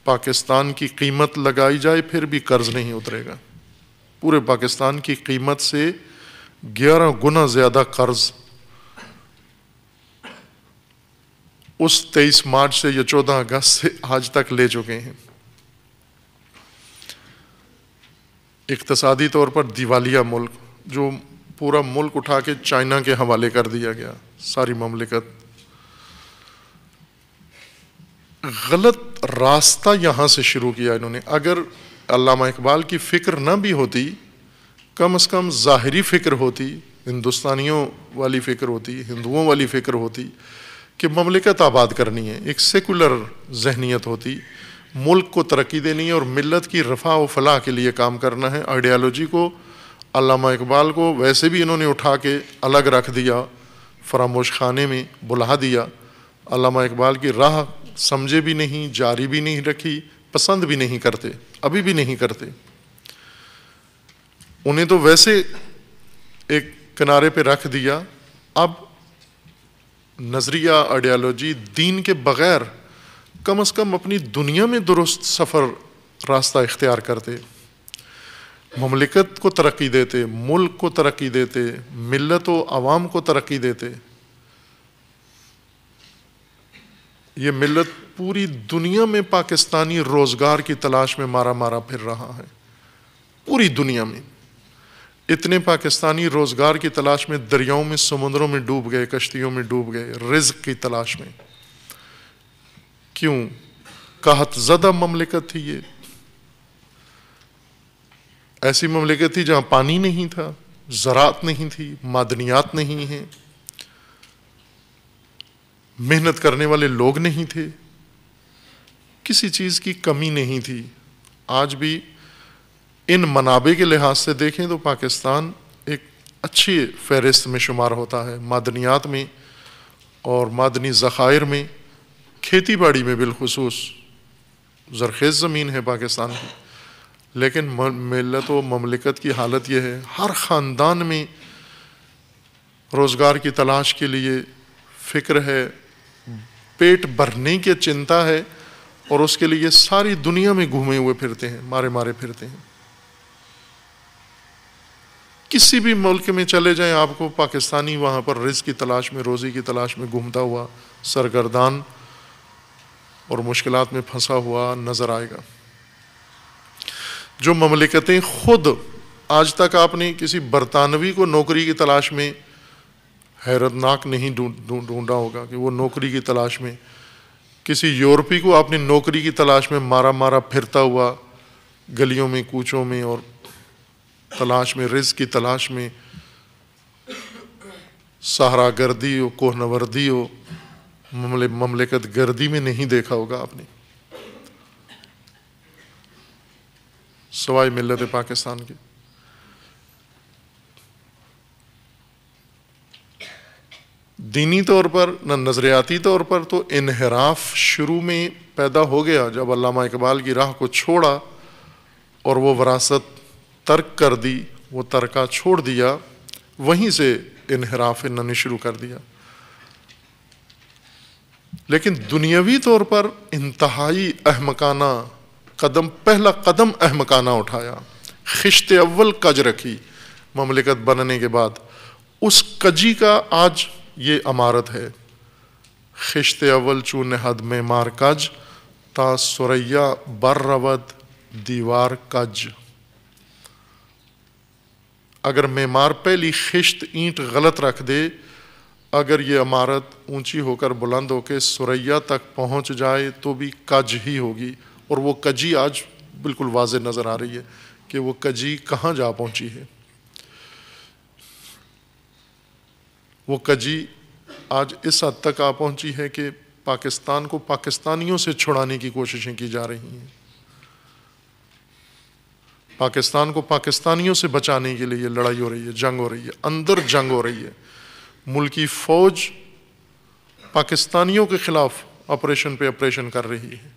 پاکستان کی قیمت لگائی جائے پھر بھی قرض نہیں اترے گا۔ پورے پاکستان کی قیمت سے 11 گنا زیادہ قرض اس 23 مارچ سے یا 14 اگست سے آج تک لے چکے ہیں۔ اقتصادی طور پر دیوالیہ ملک، جو پورا ملک اٹھا کے چائنا کے حوالے کر دیا گیا، ساری مملکت۔ غلط راستہ یہاں سے شروع کیا انہوں نے۔ اگر علامہ اقبال کی فکر نہ بھی ہوتی، کم از کم ظاہری فکر ہوتی، ہندوستانیوں والی فکر ہوتی، ہندوؤں والی فکر ہوتی کہ مملکت آباد کرنی ہے، ایک سیکولر ذہنیت ہوتی، ملک کو ترقی دینی ہے اور ملت کی رفع و فلاح کے لیے کام کرنا ہے۔ آئیڈیالوجی کو، علامہ اقبال کو ویسے بھی انہوں نے اٹھا کے الگ رکھ دیا، فراموش خانے میں بلا دیا۔ علامہ اقبال کی راہ سمجھے بھی نہیں، جاری بھی نہیں رکھی، پسند بھی نہیں کرتے، ابھی بھی نہیں کرتے۔ انہیں تو ویسے ایک کنارے پہ رکھ دیا۔ اب نظریہ، آئیڈیالوجی، دین کے بغیر کم از کم اپنی دنیا میں درست سفر راستہ اختیار کرتے، مملکت کو ترقی دیتے، ملک کو ترقی دیتے، ملت و عوام کو ترقی دیتے۔ یہ ملت پوری دنیا میں پاکستانی روزگار کی تلاش میں مارا پھر رہا ہے، پوری دنیا میں۔ اتنے پاکستانی روزگار کی تلاش میں دریاؤں میں، سمندروں میں ڈوب گئے، کشتیوں میں ڈوب گئے، رزق کی تلاش میں۔ کیوں؟ قحط زدہ مملکت تھی یہ، ایسی مملکت تھی جہاں پانی نہیں تھا، زراعت نہیں تھی، معدنیات نہیں ہیں، محنت کرنے والے لوگ نہیں تھے، کسی چیز کی کمی نہیں تھی۔ آج بھی ان منابع کے لحاظ سے دیکھیں تو پاکستان ایک اچھی فہرست میں شمار ہوتا ہے، معدنیات میں اور معدنی ذخائر میں، کھیتی باڑی میں بالخصوص زرخیز زمین ہے پاکستان کی، لیکن ملت و مملکت کی حالت یہ ہے، ہر خاندان میں روزگار کی تلاش کے لیے فکر ہے، پیٹ بھرنے کی چنتا ہے، اور اس کے لیے ساری دنیا میں گھومے ہوئے پھرتے ہیں، مارے مارے پھرتے ہیں۔ کسی بھی ملک میں چلے جائیں آپ کو پاکستانی وہاں پر رزق کی تلاش میں، روزی کی تلاش میں گھومتا ہوا، سرگردان اور مشکلات میں پھنسا ہوا نظر آئے گا۔ جو مملکتیں خود آج تک آپ نے کسی برطانوی کو نوکری کی تلاش میں حیرت ناک نہیں ڈھونڈا ہوگا کہ وہ نوکری کی تلاش میں، کسی یورپی کو آپ نے نوکری کی تلاش میں مارا مارا پھرتا ہوا گلیوں میں کوچوں میں اور تلاش میں، رزق کی تلاش میں، صحرا گردی ہو، کوہ نوردی ہو، مملکت گردی میں نہیں دیکھا ہوگا آپ نے، سوائے ملت پاکستان کے۔ دینی طور پر نہ نظریاتی طور پر تو انحراف شروع میں پیدا ہو گیا جب علامہ اقبال کی راہ کو چھوڑا اور وہ وراثت ترک کر دی، وہ ترکہ چھوڑ دیا، وہیں سے انحراف انہوں شروع کر دیا۔ لیکن دنیاوی طور پر انتہائی احمقانہ قدم، پہلا قدم احمقانہ اٹھایا، خشت اول کج رکھی مملکت بننے کے بعد، اس کجی کا آج یہ عمارت ہے۔ خشت اول چون حد میں مار کج، تا سریا بر رود دیوار کج۔ اگر معمار پہلی خشت اینٹ غلط رکھ دے، اگر یہ عمارت اونچی ہو کر بلند ہو کے سریا تک پہنچ جائے تو بھی کج ہی ہوگی، اور وہ کجی آج بالکل واضح نظر آ رہی ہے کہ وہ کجی کہاں جا پہنچی ہے۔ وہ کجی آج اس حد تک آ پہنچی ہے کہ پاکستان کو پاکستانیوں سے چھڑانے کی کوششیں کی جا رہی ہیں، پاکستان کو پاکستانیوں سے بچانے کے لیے لڑائی ہو رہی ہے، جنگ ہو رہی ہے، اندر جنگ ہو رہی ہے۔ ملکی فوج پاکستانیوں کے خلاف آپریشن پہ آپریشن کر رہی ہے۔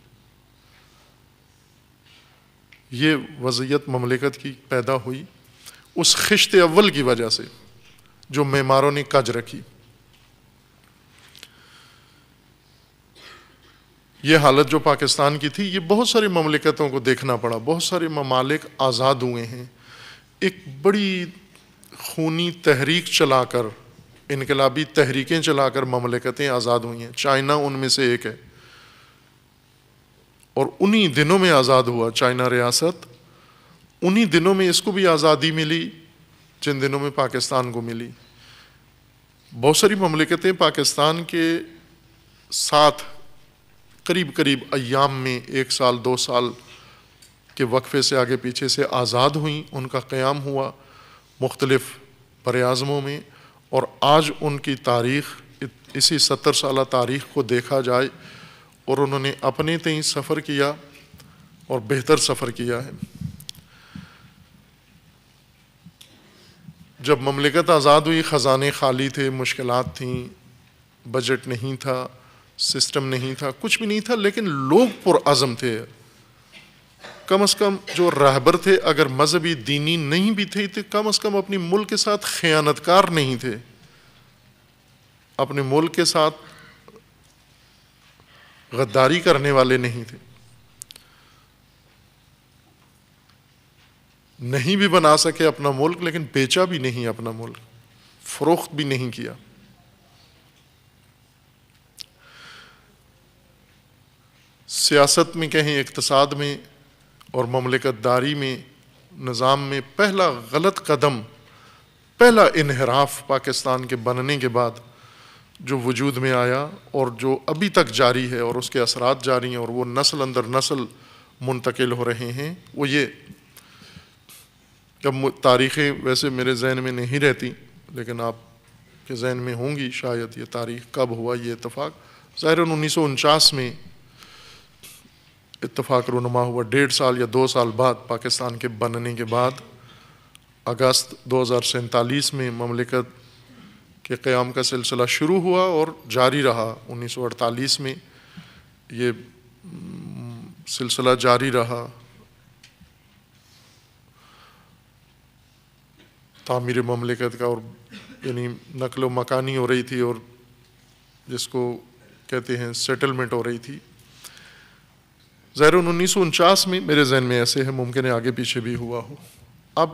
یہ وضعیت مملکت کی پیدا ہوئی اس خشت اول کی وجہ سے جو معماروں نے کج رکھی۔ یہ حالت جو پاکستان کی تھی، یہ بہت ساری مملکتوں کو دیکھنا پڑا، بہت سارے ممالک آزاد ہوئے ہیں، ایک بڑی خونی تحریک چلا کر، انقلابی تحریکیں چلا کر مملکتیں آزاد ہوئی ہیں، چائنا ان میں سے ایک ہے، اور انہی دنوں میں آزاد ہوا چائنا ریاست، انہی دنوں میں اس کو بھی آزادی ملی جن دنوں میں پاکستان کو ملی۔ بہت ساری مملکتیں پاکستان کے ساتھ قریب قریب ایام میں 1 سال 2 سال کے وقفے سے آگے پیچھے سے آزاد ہوئیں، ان کا قیام ہوا مختلف براعظموں میں، اور آج ان کی تاریخ، اسی 70 سالہ تاریخ کو دیکھا جائے اور انہوں نے اپنے تئیں سفر کیا اور بہتر سفر کیا ہے۔ جب مملکت آزاد ہوئی خزانے خالی تھے، مشکلات تھیں، بجٹ نہیں تھا، سسٹم نہیں تھا، کچھ بھی نہیں تھا، لیکن لوگ پرعزم تھے۔ کم از کم جو رہبر تھے اگر مذہبی دینی نہیں بھی تھے تو کم از کم اپنی ملک کے ساتھ خیانت کار نہیں تھے، اپنے ملک کے ساتھ غداری کرنے والے نہیں تھے۔ نہیں بھی بنا سکے اپنا ملک، لیکن بیچا بھی نہیں اپنا ملک، فروخت بھی نہیں کیا۔ سیاست میں کہیں، اقتصاد میں اور مملکت داری میں، نظام میں پہلا غلط قدم، پہلا انحراف پاکستان کے بننے کے بعد جو وجود میں آیا اور جو ابھی تک جاری ہے اور اس کے اثرات جاری ہیں اور وہ نسل اندر نسل منتقل ہو رہے ہیں، وہ یہ جب تاریخیں ویسے میرے ذہن میں نہیں رہتی لیکن آپ کے ذہن میں ہوں گی شاید، یہ تاریخ کب ہوا یہ اتفاق؟ ظاہراً 1949 میں اتفاق رونما ہوا، 1.5 سال یا 2 سال بعد پاکستان کے بننے کے بعد، اگست 2047 میں مملکت کے قیام کا سلسلہ شروع ہوا اور جاری رہا۔ 1948 میں یہ سلسلہ جاری رہا، تعمیر مملکت کا، اور یعنی نقل و مکانی ہو رہی تھی اور جس کو کہتے ہیں سیٹلمنٹ ہو رہی تھی۔ ظاہر 1949 میں میرے ذہن میں ایسے ہے، ممکن ہے آگے پیچھے بھی ہوا ہو۔ اب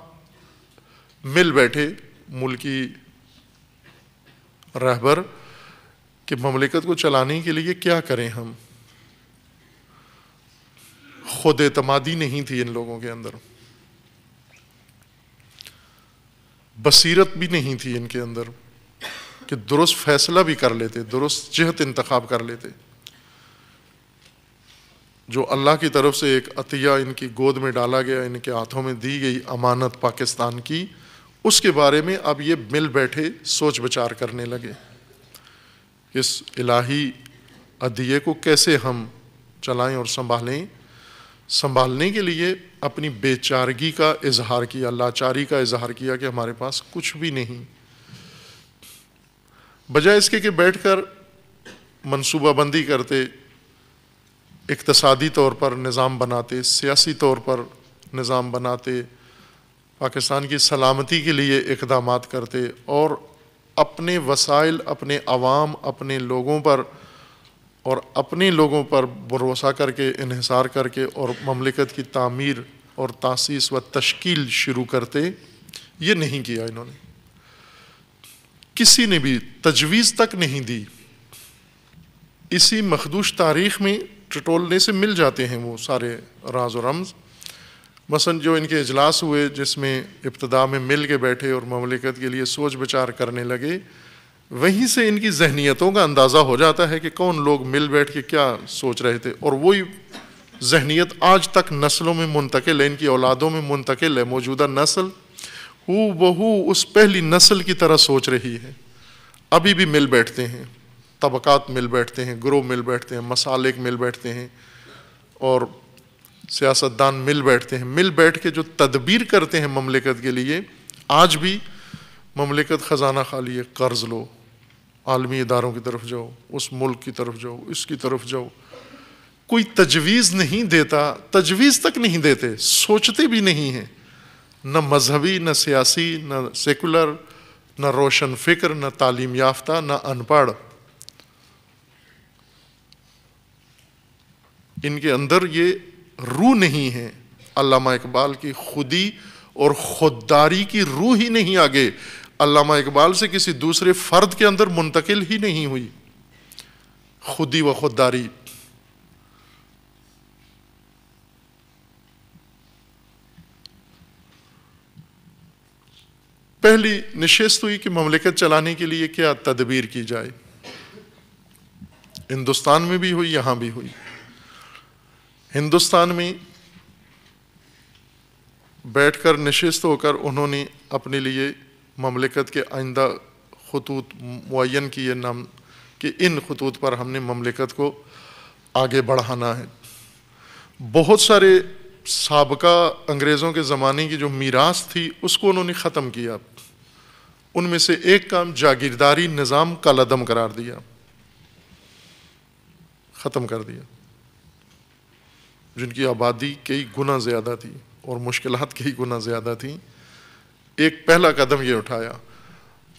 مل بیٹھے ملکی رہبر کہ مملکت کو چلانے کے لیے کیا کریں ہم۔ خود اعتمادی نہیں تھی ان لوگوں کے اندر، بصیرت بھی نہیں تھی ان کے اندر کہ درست فیصلہ بھی کر لیتے، درست جہت انتخاب کر لیتے۔ جو اللہ کی طرف سے ایک عطیہ ان کی گود میں ڈالا گیا، ان کے ہاتھوں میں دی گئی امانت پاکستان کی، اس کے بارے میں اب یہ مل بیٹھے سوچ بچار کرنے لگے، اس الہی عطیے کو کیسے ہم چلائیں اور سنبھالیں۔ سنبھالنے کے لیے اپنی بے چارگی کا اظہار کیا، لاچاری کا اظہار کیا کہ ہمارے پاس کچھ بھی نہیں، بجائے اس کے کہ بیٹھ کر منصوبہ بندی کرتے، اقتصادی طور پر نظام بناتے، سیاسی طور پر نظام بناتے، پاکستان کی سلامتی کے لیے اقدامات کرتے، اور اپنے وسائل، اپنے عوام، اپنے لوگوں پر اور اپنے لوگوں پر بھروسہ کر کے، انحصار کر کے، اور مملکت کی تعمیر اور تاسیس و تشکیل شروع کرتے۔ یہ نہیں کیا انہوں نے، کسی نے بھی تجویز تک نہیں دی۔ اسی مخدوش تاریخ میں ٹٹولنے سے مل جاتے ہیں وہ سارے راز و رمز۔ مثلا جو ان کے اجلاس ہوئے جس میں ابتدا میں مل کے بیٹھے اور مملکت کے لیے سوچ بچار کرنے لگے، وہیں سے ان کی ذہنیتوں کا اندازہ ہو جاتا ہے کہ کون لوگ مل بیٹھ کے کیا سوچ رہے تھے، اور وہی ذہنیت آج تک نسلوں میں منتقل ہے، ان کی اولادوں میں منتقل ہے۔ موجودہ نسل ہو بہو اس پہلی نسل کی طرح سوچ رہی ہے، ابھی بھی مل بیٹھتے ہیں، طبقات مل بیٹھتے ہیں، گروہ مل بیٹھتے ہیں، مسالک مل بیٹھتے ہیں، اور سیاستدان مل بیٹھتے ہیں۔ مل بیٹھ کے جو تدبیر کرتے ہیں مملکت کے لیے، آج بھی مملکت خزانہ خالی ہے، قرض لو، عالمی اداروں کی طرف جاؤ، اس ملک کی طرف جاؤ، اس کی طرف جاؤ، کوئی تجویز نہیں دیتا، تجویز تک نہیں دیتے، سوچتے بھی نہیں ہیں، نہ مذہبی، نہ سیاسی، نہ سیکولر، نہ روشن فکر، نہ تعلیم یافتہ، نہ ان پڑھ۔ ان کے اندر یہ روح نہیں ہے، علامہ اقبال کی خودی اور خودداری کی روح ہی نہیں آگے، علامہ اقبال سے کسی دوسرے فرد کے اندر منتقل ہی نہیں ہوئی خودی و خودداری۔ پہلی نشست ہوئی کہ مملکت چلانے کے لیے کیا تدبیر کی جائے، ہندوستان میں بھی ہوئی، یہاں بھی ہوئی۔ ہندوستان میں بیٹھ کر نشست ہو کر انہوں نے اپنے لیے مملکت کے آئندہ خطوط معین کیے، نام کہ ان خطوط پر ہم نے مملکت کو آگے بڑھانا ہے۔ بہت سارے سابقہ انگریزوں کے زمانے کی جو میراث تھی اس کو انہوں نے ختم کیا۔ ان میں سے ایک کام جاگیرداری نظام کالعدم قرار دیا، ختم کر دیا، جن کی آبادی کئی گنا زیادہ تھی اور مشکلات کئی گنا زیادہ تھیں۔ ایک پہلا قدم یہ اٹھایا،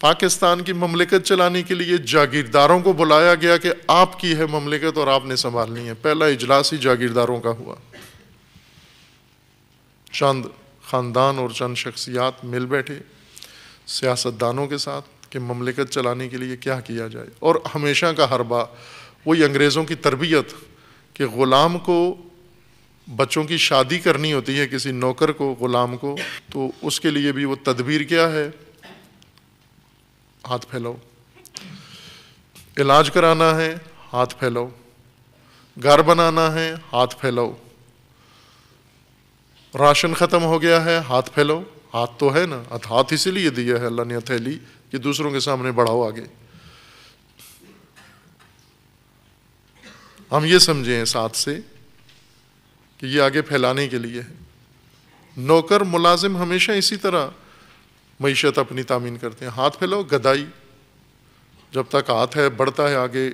پاکستان کی مملکت چلانے کے لیے جاگیرداروں کو بلایا گیا کہ آپ کی ہے مملکت اور آپ نے سنبھالنی ہے۔ پہلا اجلاس ہی جاگیرداروں کا ہوا، چند خاندان اور چند شخصیات مل بیٹھے سیاستدانوں کے ساتھ کہ مملکت چلانے کے لیے کیا کیا جائے۔ اور ہمیشہ کا حربہ وہی انگریزوں کی تربیت کہ غلام کو بچوں کی شادی کرنی ہوتی ہے، کسی نوکر کو، غلام کو، تو اس کے لیے بھی وہ تدبیر کیا ہے، ہاتھ پھیلاؤ، علاج کرانا ہے ہاتھ پھیلاؤ، گھر بنانا ہے ہاتھ پھیلاؤ، راشن ختم ہو گیا ہے ہاتھ پھیلاؤ۔ ہاتھ تو ہے نا، ہاتھ اسی لیے دیا ہے اللہ نے ہتھیلی کہ دوسروں کے سامنے بڑھاؤ آگے۔ ہم یہ سمجھیں ساتھ سے کہ یہ آگے پھیلانے کے لیے ہے۔ نوکر ملازم ہمیشہ اسی طرح معیشت اپنی تامین کرتے ہیں، ہاتھ پھیلاؤ، گدائی، جب تک ہاتھ ہے بڑھتا ہے آگے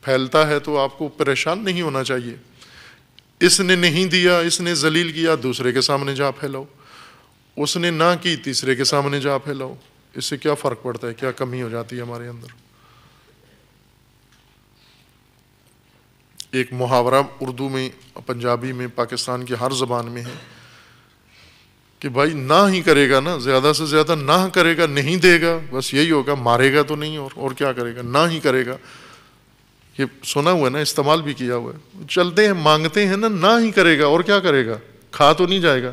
پھیلتا ہے تو آپ کو پریشان نہیں ہونا چاہیے۔ اس نے نہیں دیا، اس نے ذلیل کیا، دوسرے کے سامنے جا پھیلاؤ، اس نے نہ کی، تیسرے کے سامنے جا پھیلاؤ. اس سے کیا فرق پڑتا ہے؟ کیا کمی ہو جاتی ہے ہمارے اندر؟ ایک محاورہ اردو میں، پنجابی میں، پاکستان کی ہر زبان میں ہے کہ بھائی نہ ہی کرے گا نا، زیادہ سے زیادہ نہ کرے گا، نہیں دے گا، بس یہی ہوگا. مارے گا تو نہیں، اور کیا کرے گا؟ نہ ہی کرے گا. یہ سنا ہوا ہے نا، استعمال بھی کیا ہوا ہے. چلتے ہیں مانگتے ہیں نا، نہ ہی کرے گا، اور کیا کرے گا؟ کھا تو نہیں جائے گا.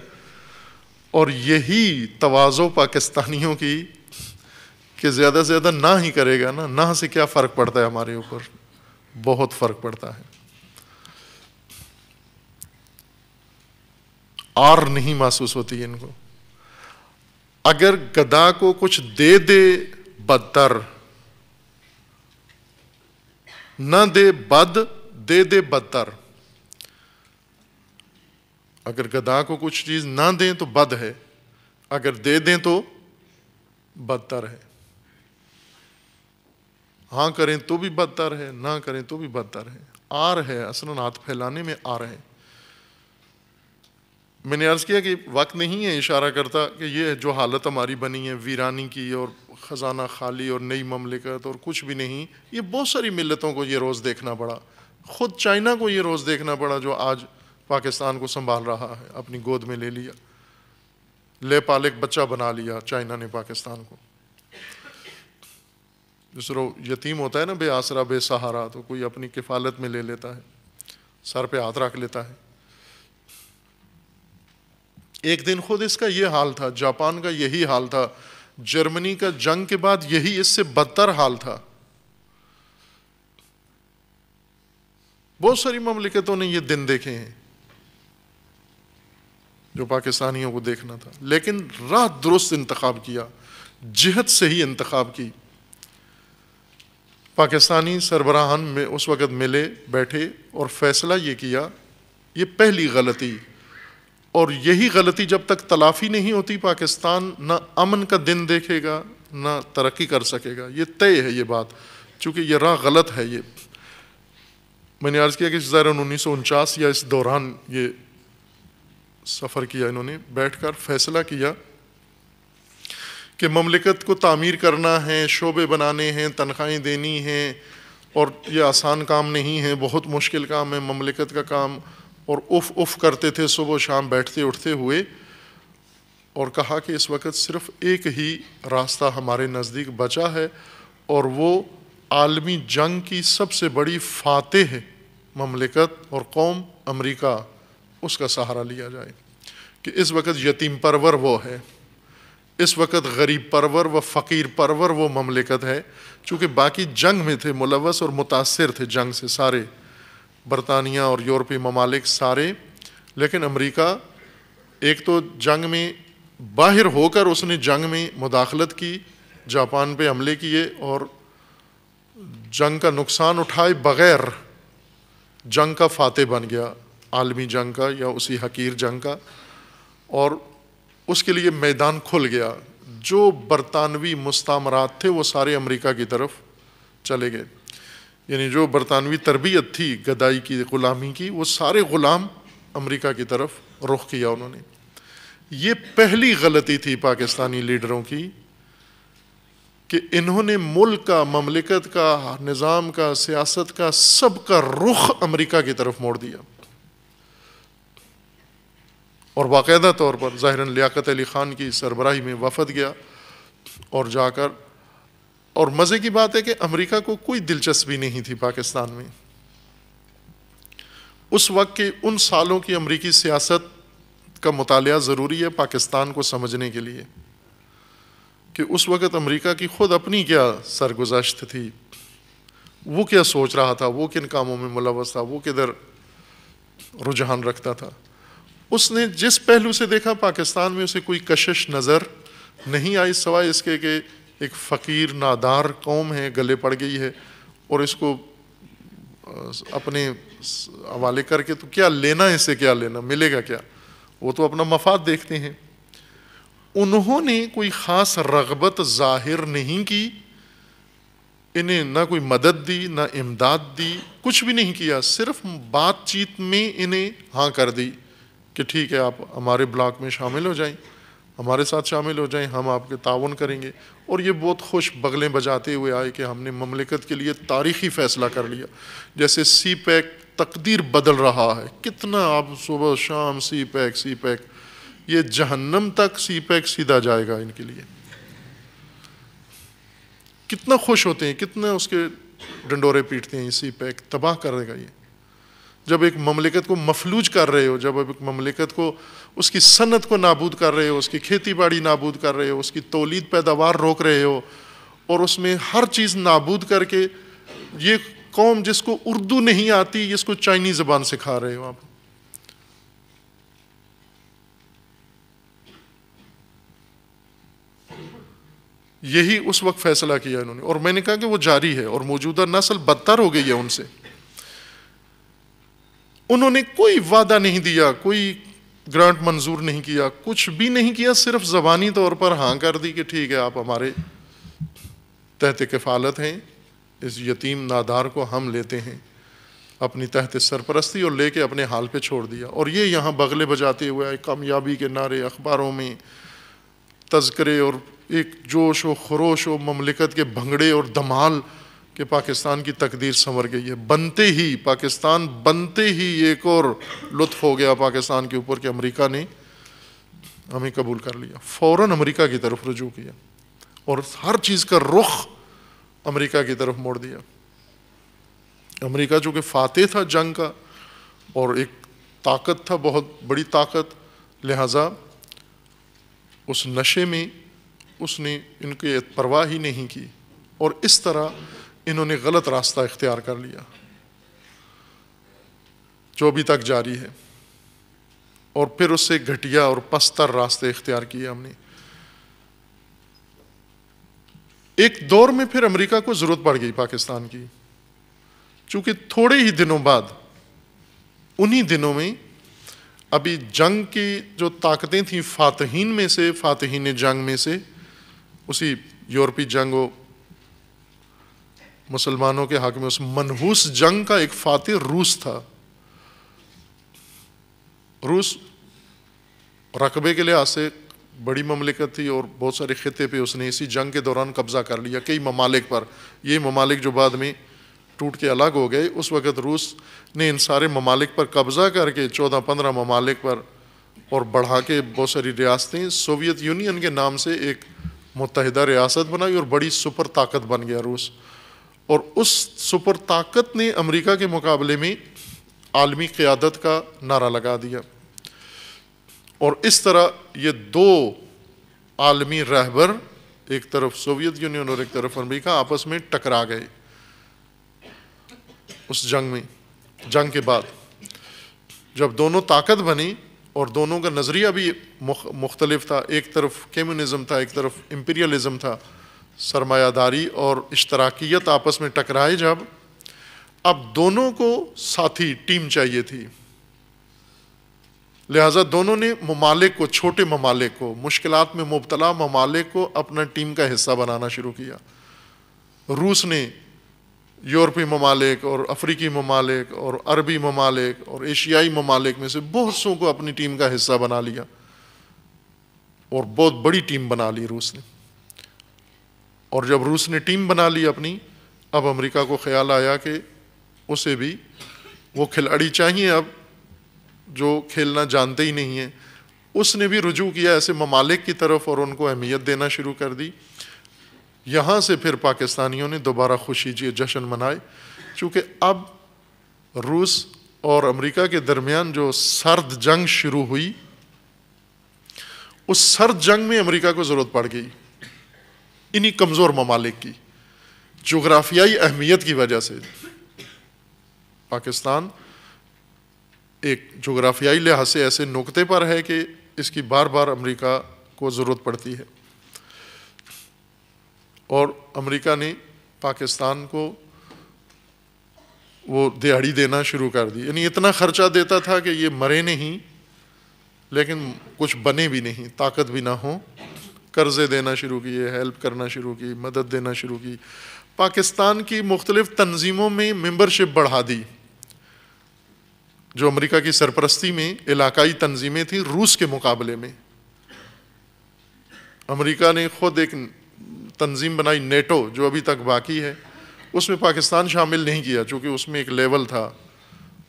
اور یہی تواضع پاکستانیوں کی کہ زیادہ سے زیادہ نہ ہی کرے گا نا. نہ سے کیا فرق پڑتا ہے ہمارے اوپر؟ بہت فرق پڑتا ہے. آر نہیں محسوس ہوتی ہے ان کو. اگر گدھا کو کچھ دے دے بدتر، نہ دے بد، دے دے بدتر. اگر گدھا کو کچھ چیز نہ دیں تو بد ہے، اگر دے دیں تو بدتر ہے. ہاں کریں تو بھی بدتر ہے، نہ کریں تو بھی بدتر ہے. آر ہے، اصلاً ہاتھ پھیلانے میں آر ہے. میں نے عرض کیا کہ وقت نہیں ہے اشارہ کرتا کہ یہ جو حالت ہماری بنی ہے ویرانی کی، اور خزانہ خالی، اور نئی مملکت، اور کچھ بھی نہیں. یہ بہت ساری ملتوں کو یہ روز دیکھنا پڑا. خود چائنا کو یہ روز دیکھنا پڑا جو آج پاکستان کو سنبھال رہا ہے، اپنی گود میں لے لیا، لے پال ایک بچہ بنا لیا چائنا نے پاکستان کو. جس طرح یتیم ہوتا ہے نا، بے آسرا بے سہارا، تو کوئی اپنی کفالت میں لے لیتا ہے، سر پہ ہاتھ رکھ لیتا ہے. ایک دن خود اس کا یہ حال تھا، جاپان کا یہی حال تھا، جرمنی کا جنگ کے بعد یہی اس سے بدتر حال تھا. بہت ساری مملکتوں نے یہ دن دیکھے ہیں جو پاکستانیوں کو دیکھنا تھا، لیکن راہ درست انتخاب کیا، جہت صحیح انتخاب کی. پاکستانی سربراہان میں اس وقت ملے، بیٹھے اور فیصلہ یہ کیا. یہ پہلی غلطی، اور یہی غلطی جب تک تلافی نہیں ہوتی پاکستان نہ امن کا دن دیکھے گا، نہ ترقی کر سکے گا. یہ طے ہے یہ بات، چونکہ یہ راہ غلط ہے. یہ میں نے عرض کیا کہ ظاہر 1949 یا اس دوران یہ سفر کیا، انہوں نے بیٹھ کر فیصلہ کیا کہ مملکت کو تعمیر کرنا ہے، شعبے بنانے ہیں، تنخواہیں دینی ہیں، اور یہ آسان کام نہیں ہے، بہت مشکل کام ہے مملکت کا کام. اور اف کرتے تھے صبح و شام بیٹھتے اٹھتے ہوئے، اور کہا کہ اس وقت صرف ایک ہی راستہ ہمارے نزدیک بچا ہے، اور وہ عالمی جنگ کی سب سے بڑی فاتح ہے مملکت اور قوم امریکہ، اس کا سہارا لیا جائے. کہ اس وقت یتیم پرور وہ ہے، اس وقت غریب پرور و فقیر پرور وہ مملکت ہے. چونکہ باقی جنگ میں تھے، ملوث اور متاثر تھے جنگ سے سارے، برطانیہ اور یورپی ممالک سارے. لیکن امریکہ ایک تو جنگ میں باہر ہو کر اس نے جنگ میں مداخلت کی، جاپان پہ حملے کیے، اور جنگ کا نقصان اٹھائے بغیر جنگ کا فاتح بن گیا، عالمی جنگ کا یا اسی حقیر جنگ کا. اور اس کے لیے میدان کھل گیا. جو برطانوی مستعمرات تھے وہ سارے امریکہ کی طرف چلے گئے. یعنی جو برطانوی تربیت تھی گدائی کی، غلامی کی، وہ سارے غلام امریکہ کی طرف رخ کیا انہوں نے. یہ پہلی غلطی تھی پاکستانی لیڈروں کی کہ انہوں نے ملک کا، مملکت کا، نظام کا، سیاست کا، سب کا رخ امریکہ کی طرف موڑ دیا. اور باقاعدہ طور پر ظاہراً لیاقت علی خان کی سربراہی میں وفد گیا، اور جا کر، اور مزے کی بات ہے کہ امریکہ کو کوئی دلچسپی نہیں تھی پاکستان میں. اس وقت کے ان سالوں کی امریکی سیاست کا مطالعہ ضروری ہے پاکستان کو سمجھنے کے لیے کہ اس وقت امریکہ کی خود اپنی کیا سرگزشت تھی، وہ کیا سوچ رہا تھا، وہ کن کاموں میں ملوث تھا، وہ کدھر رجحان رکھتا تھا. اس نے جس پہلو سے دیکھا پاکستان میں اسے کوئی کشش نظر نہیں آئی، سوائے اس کے کہ ایک فقیر نادار قوم ہے، گلے پڑ گئی ہے، اور اس کو اپنے حوالے کر کے تو کیا لینا، اسے کیا لینا، ملے گا کیا، وہ تو اپنا مفاد دیکھتے ہیں. انہوں نے کوئی خاص رغبت ظاہر نہیں کی انہیں نہ کوئی مدد دی نہ امداد دی، کچھ بھی نہیں کیا، صرف بات چیت میں انہیں ہاں کر دی کہ ٹھیک ہے آپ ہمارے بلاک میں شامل ہو جائیں، ہمارے ساتھ شامل ہو جائیں، ہم آپ کے تعاون کریں گے. اور یہ بہت خوش بغلیں بجاتے ہوئے آئے کہ ہم نے مملکت کے لیے تاریخی فیصلہ کر لیا. جیسے سی پیک تقدیر بدل رہا ہے، کتنا آپ صبح شام سی پیک، یہ جہنم تک سی پیک سیدھا جائے گا ان کے لیے. کتنا خوش ہوتے ہیں، کتنا اس کے ڈنڈورے پیٹتے ہیں. یہ سی پیک تباہ کر دے گا. یہ جب ایک مملکت کو مفلوج کر رہے ہو، جب ایک مملکت کو اس کی صنعت کو نابود کر رہے ہو، اس کی کھیتی باڑی نابود کر رہے ہو، اس کی تولید پیداوار روک رہے ہو، اور اس میں ہر چیز نابود کر کے یہ قوم جس کو اردو نہیں آتی، جس کو چائنیز زبان سکھا رہے ہو آپ. یہی اس وقت فیصلہ کیا انہوں نے، اور میں نے کہا کہ وہ جاری ہے، اور موجودہ نسل بدتر ہو گئی ہے ان سے. انہوں نے کوئی وعدہ نہیں دیا، کوئی گرانٹ منظور نہیں کیا، کچھ بھی نہیں کیا، صرف زبانی طور پر ہاں کر دی کہ ٹھیک ہے آپ ہمارے تحت کفالت ہیں، اس یتیم نادار کو ہم لیتے ہیں اپنی تحت سرپرستی، اور لے کے اپنے حال پہ چھوڑ دیا. اور یہ یہاں بغلے بجاتے ہوئے کامیابی کے نعرے اخباروں میں، تذکرے، اور ایک جوش و خروش و مملکت کے بھنگڑے اور دھمال کہ پاکستان کی تقدیر سنور گئی ہے. بنتے ہی پاکستان بنتے ہی ایک اور لطف ہو گیا پاکستان کے اوپر کہ امریکہ نے ہمیں قبول کر لیا. فوراً امریکہ کی طرف رجوع کیا اور ہر چیز کا رخ امریکہ کی طرف موڑ دیا. امریکہ چونکہ فاتح تھا جنگ کا اور ایک طاقت تھا، بہت بڑی طاقت، لہٰذا اس نشے میں اس نے ان کی پرواہ ہی نہیں کی، اور اس طرح انہوں نے غلط راستہ اختیار کر لیا جو ابھی تک جاری ہے. اور پھر اس سے گھٹیا اور پستر راستے اختیار کیے ہم نے. ایک دور میں پھر امریکہ کو ضرورت پڑ گئی پاکستان کی، چونکہ تھوڑے ہی دنوں بعد، انہی دنوں میں ابھی جنگ کی جو طاقتیں تھیں فاتحین جنگ میں سے، اسی یورپی جنگ و مسلمانوں کے حق میں اس منحوس جنگ کا ایک فاتح روس تھا. روس رقبے کے لحاظ سے بڑی مملکت تھی اور بہت سارے خطے پہ اس نے اسی جنگ کے دوران قبضہ کر لیا، کئی ممالک پر. یہ ممالک جو بعد میں ٹوٹ کے الگ ہو گئے، اس وقت روس نے ان سارے ممالک پر قبضہ کر کے 14-15 ممالک پر اور بڑھا کے بہت ساری ریاستیں سوویت یونین کے نام سے ایک متحدہ ریاست بنائی، اور بڑی سپر طاقت بن گیا روس. اور اس سپر طاقت نے امریکہ کے مقابلے میں عالمی قیادت کا نعرہ لگا دیا، اور اس طرح یہ دو عالمی رہبر، ایک طرف سوویت یونین اور ایک طرف امریکہ، آپس میں ٹکرا گئے اس جنگ میں. جنگ کے بعد جب دونوں طاقت بنی اور دونوں کا نظریہ بھی مختلف تھا، ایک طرف کمیونزم تھا، ایک طرف امپیریلزم تھا، سرمایہ داری اور اشتراکیت آپس میں ٹکرائے جب، اب دونوں کو ساتھی ٹیم چاہیے تھی. لہٰذا دونوں نے ممالک کو، چھوٹے ممالک کو، مشکلات میں مبتلا ممالک کو اپنا ٹیم کا حصہ بنانا شروع کیا. روس نے یورپی ممالک اور افریقی ممالک اور عربی ممالک اور ایشیائی ممالک میں سے بہت سو کو اپنی ٹیم کا حصہ بنا لیا، اور بہت بڑی ٹیم بنا لی روس نے. اور جب روس نے ٹیم بنا لی اپنی، اب امریکہ کو خیال آیا کہ اسے بھی وہ کھلاڑی چاہیے اب جو کھیلنا جانتے ہی نہیں ہیں. اس نے بھی رجوع کیا ایسے ممالک کی طرف اور ان کو اہمیت دینا شروع کر دی. یہاں سے پھر پاکستانیوں نے دوبارہ خوشی جشن منائے، چونکہ اب روس اور امریکہ کے درمیان جو سرد جنگ شروع ہوئی، اس سرد جنگ میں امریکہ کو ضرورت پڑ گئی انہی کمزور ممالک کی. جغرافیائی اہمیت کی وجہ سے پاکستان ایک جغرافیائی لحاظ سے ایسے نقطے پر ہے کہ اس کی بار بار امریکہ کو ضرورت پڑتی ہے. اور امریکہ نے پاکستان کو وہ دہاڑی دینا شروع کر دی، یعنی اتنا خرچہ دیتا تھا کہ یہ مرے نہیں لیکن کچھ بنے بھی نہیں، طاقت بھی نہ ہو. قرضے دینا شروع کیے، ہیلپ کرنا شروع کی، مدد دینا شروع کی. پاکستان کی مختلف تنظیموں میں ممبرشپ بڑھا دی. جو امریکہ کی سرپرستی میں علاقائی تنظیمیں تھیں روس کے مقابلے میں، امریکہ نے خود ایک تنظیم بنائی نیٹو جو ابھی تک باقی ہے، اس میں پاکستان شامل نہیں کیا چونکہ اس میں ایک لیول تھا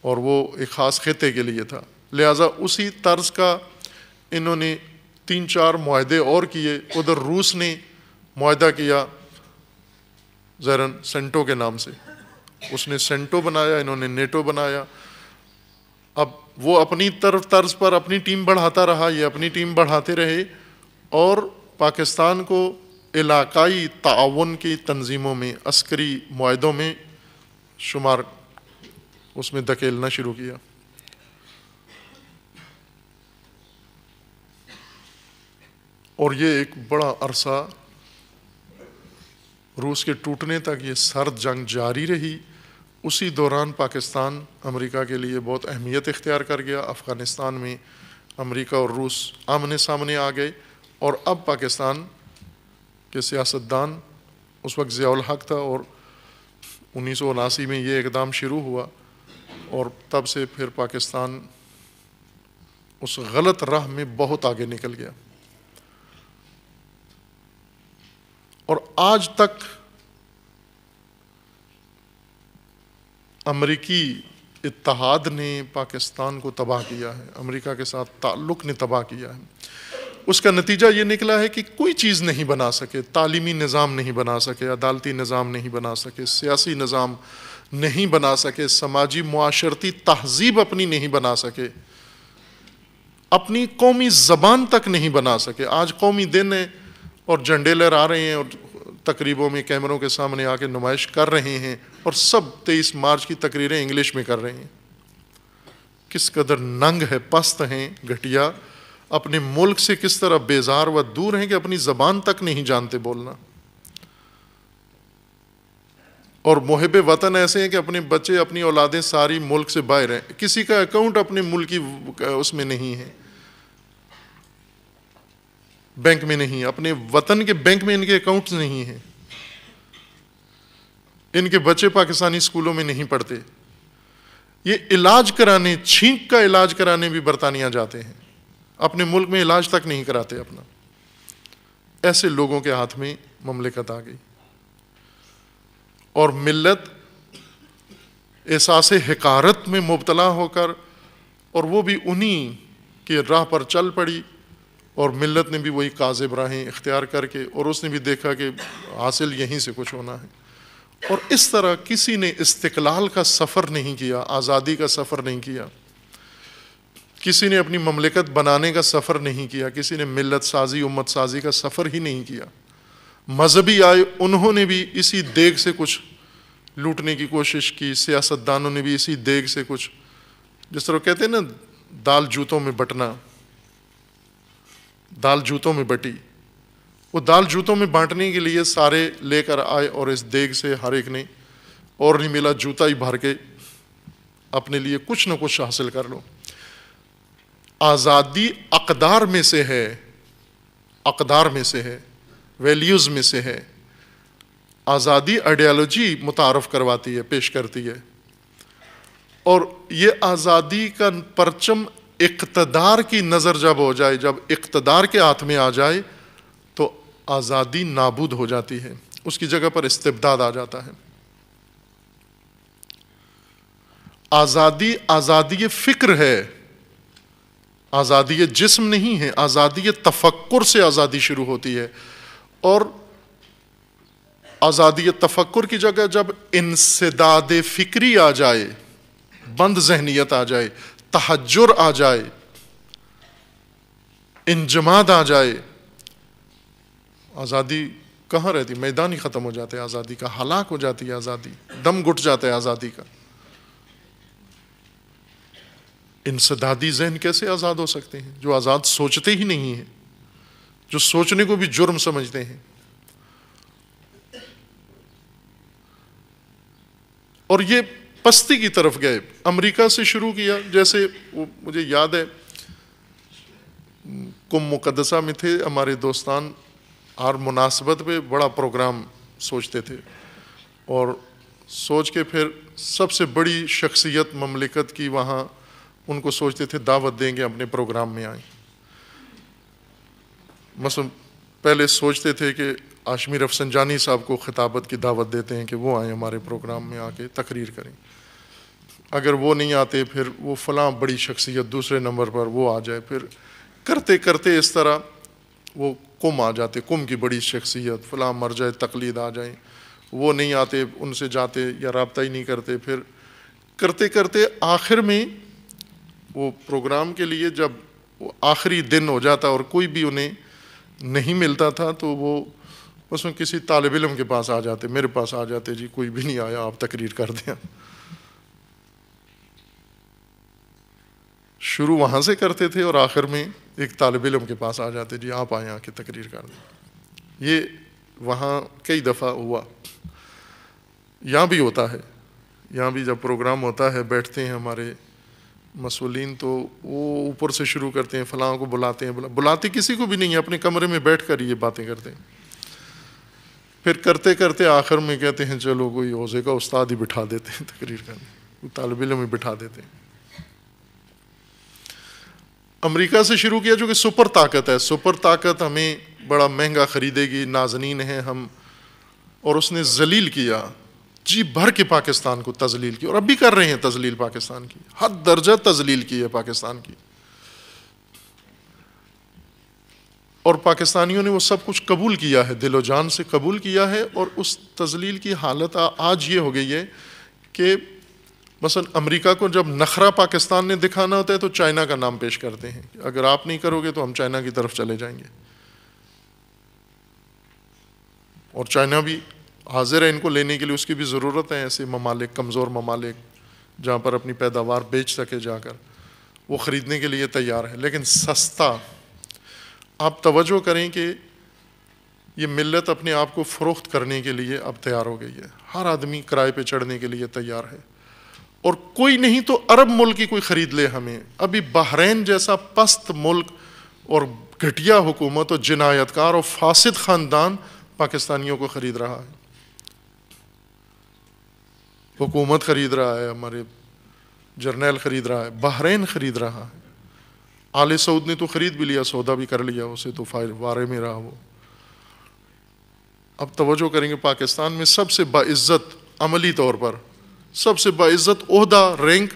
اور وہ ایک خاص خطے کے لیے تھا. لہٰذا اسی طرز کا انہوں نے 3-4 معاہدے اور کیے. ادھر روس نے معاہدہ کیا زیرن سینٹو کے نام سے، اس نے سینٹو بنایا، انہوں نے نیٹو بنایا. اب وہ اپنی طرز پر اپنی ٹیم بڑھاتا رہا، یہ اپنی ٹیم بڑھاتے رہے اور پاکستان کو علاقائی تعاون کی تنظیموں میں، عسکری معاہدوں میں شمار اس میں دھکیلنا شروع کیا. اور یہ ایک بڑا عرصہ روس کے ٹوٹنے تک یہ سرد جنگ جاری رہی. اسی دوران پاکستان امریکہ کے لیے بہت اہمیت اختیار کر گیا. افغانستان میں امریکہ اور روس آمنے سامنے آ گئے اور اب پاکستان کے سیاستدان، اس وقت ضیاء الحق تھا اور 1979 میں یہ اقدام شروع ہوا اور تب سے پھر پاکستان اس غلط راہ میں بہت آگے نکل گیا. اور آج تک امریکی اتحاد نے پاکستان کو تباہ کیا ہے، امریکہ کے ساتھ تعلق نے تباہ کیا ہے. اس کا نتیجہ یہ نکلا ہے کہ کوئی چیز نہیں بنا سکے، تعلیمی نظام نہیں بنا سکے، عدالتی نظام نہیں بنا سکے، سیاسی نظام نہیں بنا سکے، سماجی معاشرتی تہذیب اپنی نہیں بنا سکے، اپنی قومی زبان تک نہیں بنا سکے. آج قومی دن ہے اور جھنڈے لہرا رہے ہیں اور تقریبوں میں کیمروں کے سامنے آ کے نمائش کر رہے ہیں اور سب 23 مارچ کی تقریریں انگلش میں کر رہے ہیں. کس قدر ننگ ہے، پست ہیں، گھٹیا، اپنے ملک سے کس طرح بیزار و دور ہیں کہ اپنی زبان تک نہیں جانتے بولنا. اور محب وطن ایسے ہیں کہ اپنے بچے، اپنی اولادیں ساری ملک سے باہر ہیں، کسی کا اکاؤنٹ اپنے ملک کی اس میں نہیں ہے، بینک میں نہیں، اپنے وطن کے بینک میں ان کے اکاؤنٹس نہیں ہیں. ان کے بچے پاکستانی اسکولوں میں نہیں پڑھتے. یہ علاج کرانے، چھینک کا علاج کرانے بھی برطانیہ جاتے ہیں، اپنے ملک میں علاج تک نہیں کراتے اپنا. ایسے لوگوں کے ہاتھ میں مملکت آ گئی اور ملت احساس حقارت میں مبتلا ہو کر، اور وہ بھی انہی کے راہ پر چل پڑی اور ملت نے بھی وہی کاذب راہیں اختیار کر کے، اور اس نے بھی دیکھا کہ حاصل یہیں سے کچھ ہونا ہے. اور اس طرح کسی نے استقلال کا سفر نہیں کیا، آزادی کا سفر نہیں کیا، کسی نے اپنی مملکت بنانے کا سفر نہیں کیا، کسی نے ملت سازی، امت سازی کا سفر ہی نہیں کیا. مذہبی آئے، انہوں نے بھی اسی دیگ سے کچھ لوٹنے کی کوشش کی، سیاستدانوں نے بھی اسی دیگ سے کچھ، جس طرح کہتے ہیں نا دال جوتوں میں بٹنا، دال جوتوں میں بٹی. وہ دال جوتوں میں بانٹنے کے لیے سارے لے کر آئے اور اس دیگ سے ہر ایک نے، اور نہیں ملا جوتا ہی بھر کے اپنے لیے کچھ نہ کچھ حاصل کر لو. آزادی اقدار میں سے ہے، اقدار میں سے ہے، ویلیوز میں سے ہے. آزادی آئیڈیالوجی متعارف کرواتی ہے، پیش کرتی ہے. اور یہ آزادی کا پرچم اقتدار کی نظر جب ہو جائے، جب اقتدار کے ہاتھ میں آ جائے تو آزادی نابود ہو جاتی ہے، اس کی جگہ پر استبداد آ جاتا ہے. آزادی فکر ہے، آزادی جسم نہیں ہے. آزادی تفکر سے آزادی شروع ہوتی ہے، اور آزادی تفکر کی جگہ جب انسداد فکری آ جائے، بند ذہنیت آ جائے، تحجر آ جائے، انجماد آ جائے، آزادی کہاں رہتی؟ میدان ہی ختم ہو جاتا ہے آزادی کا، ہلاک ہو جاتی ہے آزادی، دم گھٹ جاتا ہے آزادی کا. انسدادی ذہن کیسے آزاد ہو سکتے ہیں جو آزاد سوچتے ہی نہیں ہیں، جو سوچنے کو بھی جرم سمجھتے ہیں؟ اور یہ پستی کی طرف گئے. امریکہ سے شروع کیا، جیسے مجھے یاد ہے کم مقدسہ میں تھے ہمارے دوستان، ہر مناسبت پہ بڑا پروگرام سوچتے تھے. اور سوچ کے پھر سب سے بڑی شخصیت مملکت کی وہاں ان کو سوچتے تھے دعوت دیں گے اپنے پروگرام میں آئیں. مثلا پہلے سوچتے تھے کہ ہاشمی رفسنجانی صاحب کو خطابت کی دعوت دیتے ہیں کہ وہ آئیں ہمارے پروگرام میں آ کے تقریر کریں. اگر وہ نہیں آتے پھر وہ فلاں بڑی شخصیت دوسرے نمبر پر وہ آ جائے. پھر کرتے کرتے اس طرح وہ قم آ جاتے, قم کی بڑی شخصیت فلاں مر جائے, تقلید آ جائیں. وہ نہیں آتے, ان سے جاتے یا رابطہ ہی نہیں کرتے. پھر کرتے کرتے آخر میں وہ پروگرام کے لیے جب وہ آخری دن ہو جاتا اور کوئی بھی انہیں نہیں ملتا تھا تو وہ بس کسی طالب علم کے پاس آ جاتے, میرے پاس آ جاتے, جی کوئی بھی نہیں آیا آپ تقریر کر دیں. شروع وہاں سے کرتے تھے اور آخر میں ایک طالب علم کے پاس آ جاتے, جی آپ آئیں آ کے تقریر کر دیں. یہ وہاں کئی دفعہ ہوا, یہاں بھی ہوتا ہے. یہاں بھی جب پروگرام ہوتا ہے بیٹھتے ہیں ہمارے مسئولین تو وہ اوپر سے شروع کرتے ہیں, فلاں کو بلاتے ہیں, بلاتے کسی کو بھی نہیں ہے, اپنے کمرے میں بیٹھ کر یہ باتیں کرتے ہیں. پھر کرتے کرتے آخر میں کہتے ہیں چلو کوئی حوزے کا استاد ہی بٹھا دیتے ہیں تقریر کرنے, کوئی طالب علم ہی بٹھا دیتے ہیں. امریکہ سے شروع کیا جو کہ سپر طاقت ہے. سپر طاقت ہمیں بڑا مہنگا خریدے گی, نازنین ہیں ہم, اور اس نے ذلیل کیا, جی بھر کے پاکستان کو تذلیل کی, اور اب بھی کر رہے ہیں تذلیل پاکستان کی, حد درجہ تذلیل کی ہے پاکستان کی. اور پاکستانیوں نے وہ سب کچھ قبول کیا ہے, دل و جان سے قبول کیا ہے. اور اس تذلیل کی حالت آج یہ ہو گئی ہے کہ مثلا امریکہ کو جب نخرہ پاکستان نے دکھانا ہوتا ہے تو چائنا کا نام پیش کرتے ہیں, اگر آپ نہیں کرو گے تو ہم چائنا کی طرف چلے جائیں گے. اور چائنا بھی حاضر ہے ان کو لینے کے لیے, اس کی بھی ضرورت ہے. ایسے ممالک, کمزور ممالک جہاں پر اپنی پیداوار بیچ سکے جا کر, وہ خریدنے کے لیے تیار ہے, لیکن سستا. آپ توجہ کریں کہ یہ ملت اپنے آپ کو فروخت کرنے کے لیے اب تیار ہو گئی ہے. ہر آدمی کرائے پہ چڑھنے کے لیے تیار ہے, اور کوئی نہیں تو عرب ملک کی کوئی خرید لے ہمیں. ابھی بحرین جیسا پست ملک اور گھٹیا حکومت اور جنایت کار اور فاسد خاندان پاکستانیوں کو خرید رہا ہے. حکومت خرید رہا ہے, ہمارے جرنیل خرید رہا ہے, بحرین خرید رہا ہے. آل سعود نے تو خرید بھی لیا, سودا بھی کر لیا, اسے تو وارے میں رہا وہ. اب توجہ کریں گے پاکستان میں سب سے باعزت عملی طور پر سب سے باعزت عہدہ رینک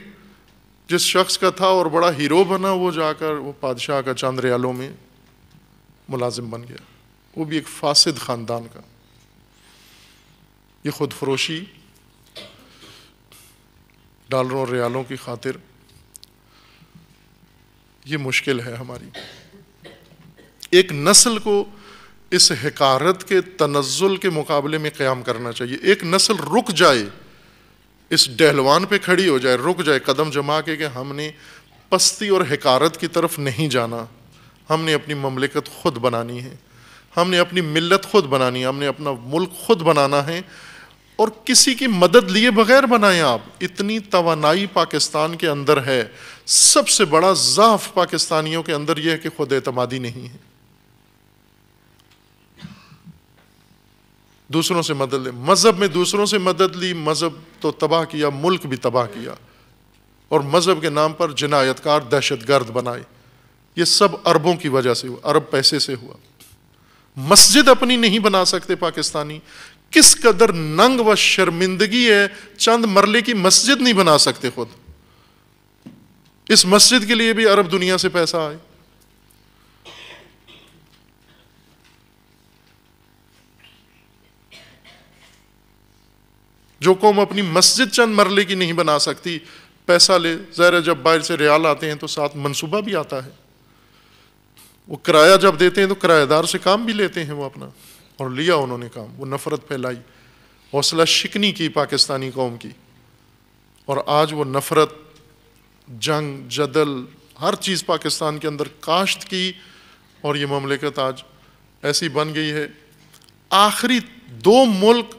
جس شخص کا تھا اور بڑا ہیرو بنا, وہ جا کر وہ بادشاہ کا چند ریالوں میں ملازم بن گیا, وہ بھی ایک فاسد خاندان کا. یہ خود فروشی ڈالروں اور ریالوں کی خاطر یہ مشکل ہے ہماری. ایک نسل کو اس حقارت کے تنزل کے مقابلے میں قیام کرنا چاہیے. ایک نسل رک جائے, اس ڈہلوان پہ کھڑی ہو جائے, رک جائے قدم جما کے کہ ہم نے پستی اور حقارت کی طرف نہیں جانا, ہم نے اپنی مملکت خود بنانی ہے, ہم نے اپنی ملت خود بنانی ہے, ہم نے اپنا ملک خود بنانا ہے, اور کسی کی مدد لیے بغیر بنائیں. آپ اتنی توانائی پاکستان کے اندر ہے. سب سے بڑا ضعف پاکستانیوں کے اندر یہ ہے کہ خود اعتمادی نہیں ہے. دوسروں سے مدد لے, مذہب میں دوسروں سے مدد لی, مذہب تو تباہ کیا, ملک بھی تباہ کیا, اور مذہب کے نام پر جنایت کار دہشت گرد بنائے. یہ سب عربوں کی وجہ سے ہوا, عرب پیسے سے ہوا. مسجد اپنی نہیں بنا سکتے پاکستانی. کس قدر ننگ و شرمندگی ہے, چند مرلے کی مسجد نہیں بنا سکتے خود. اس مسجد کے لیے بھی عرب دنیا سے پیسہ آئے. جو قوم اپنی مسجد چند مرلے کی نہیں بنا سکتی, پیسہ لے. ظاہر ہے جب باہر سے ریال آتے ہیں تو ساتھ منصوبہ بھی آتا ہے. وہ کرایہ جب دیتے ہیں تو کرایہ دار سے کام بھی لیتے ہیں وہ اپنا, اور لیا انہوں نے کام. وہ نفرت پھیلائی, حوصلہ شکنی کی پاکستانی قوم کی, اور آج وہ نفرت, جنگ, جدل, ہر چیز پاکستان کے اندر کاشت کی, اور یہ مملکت آج ایسی بن گئی ہے. آخری 2 ملک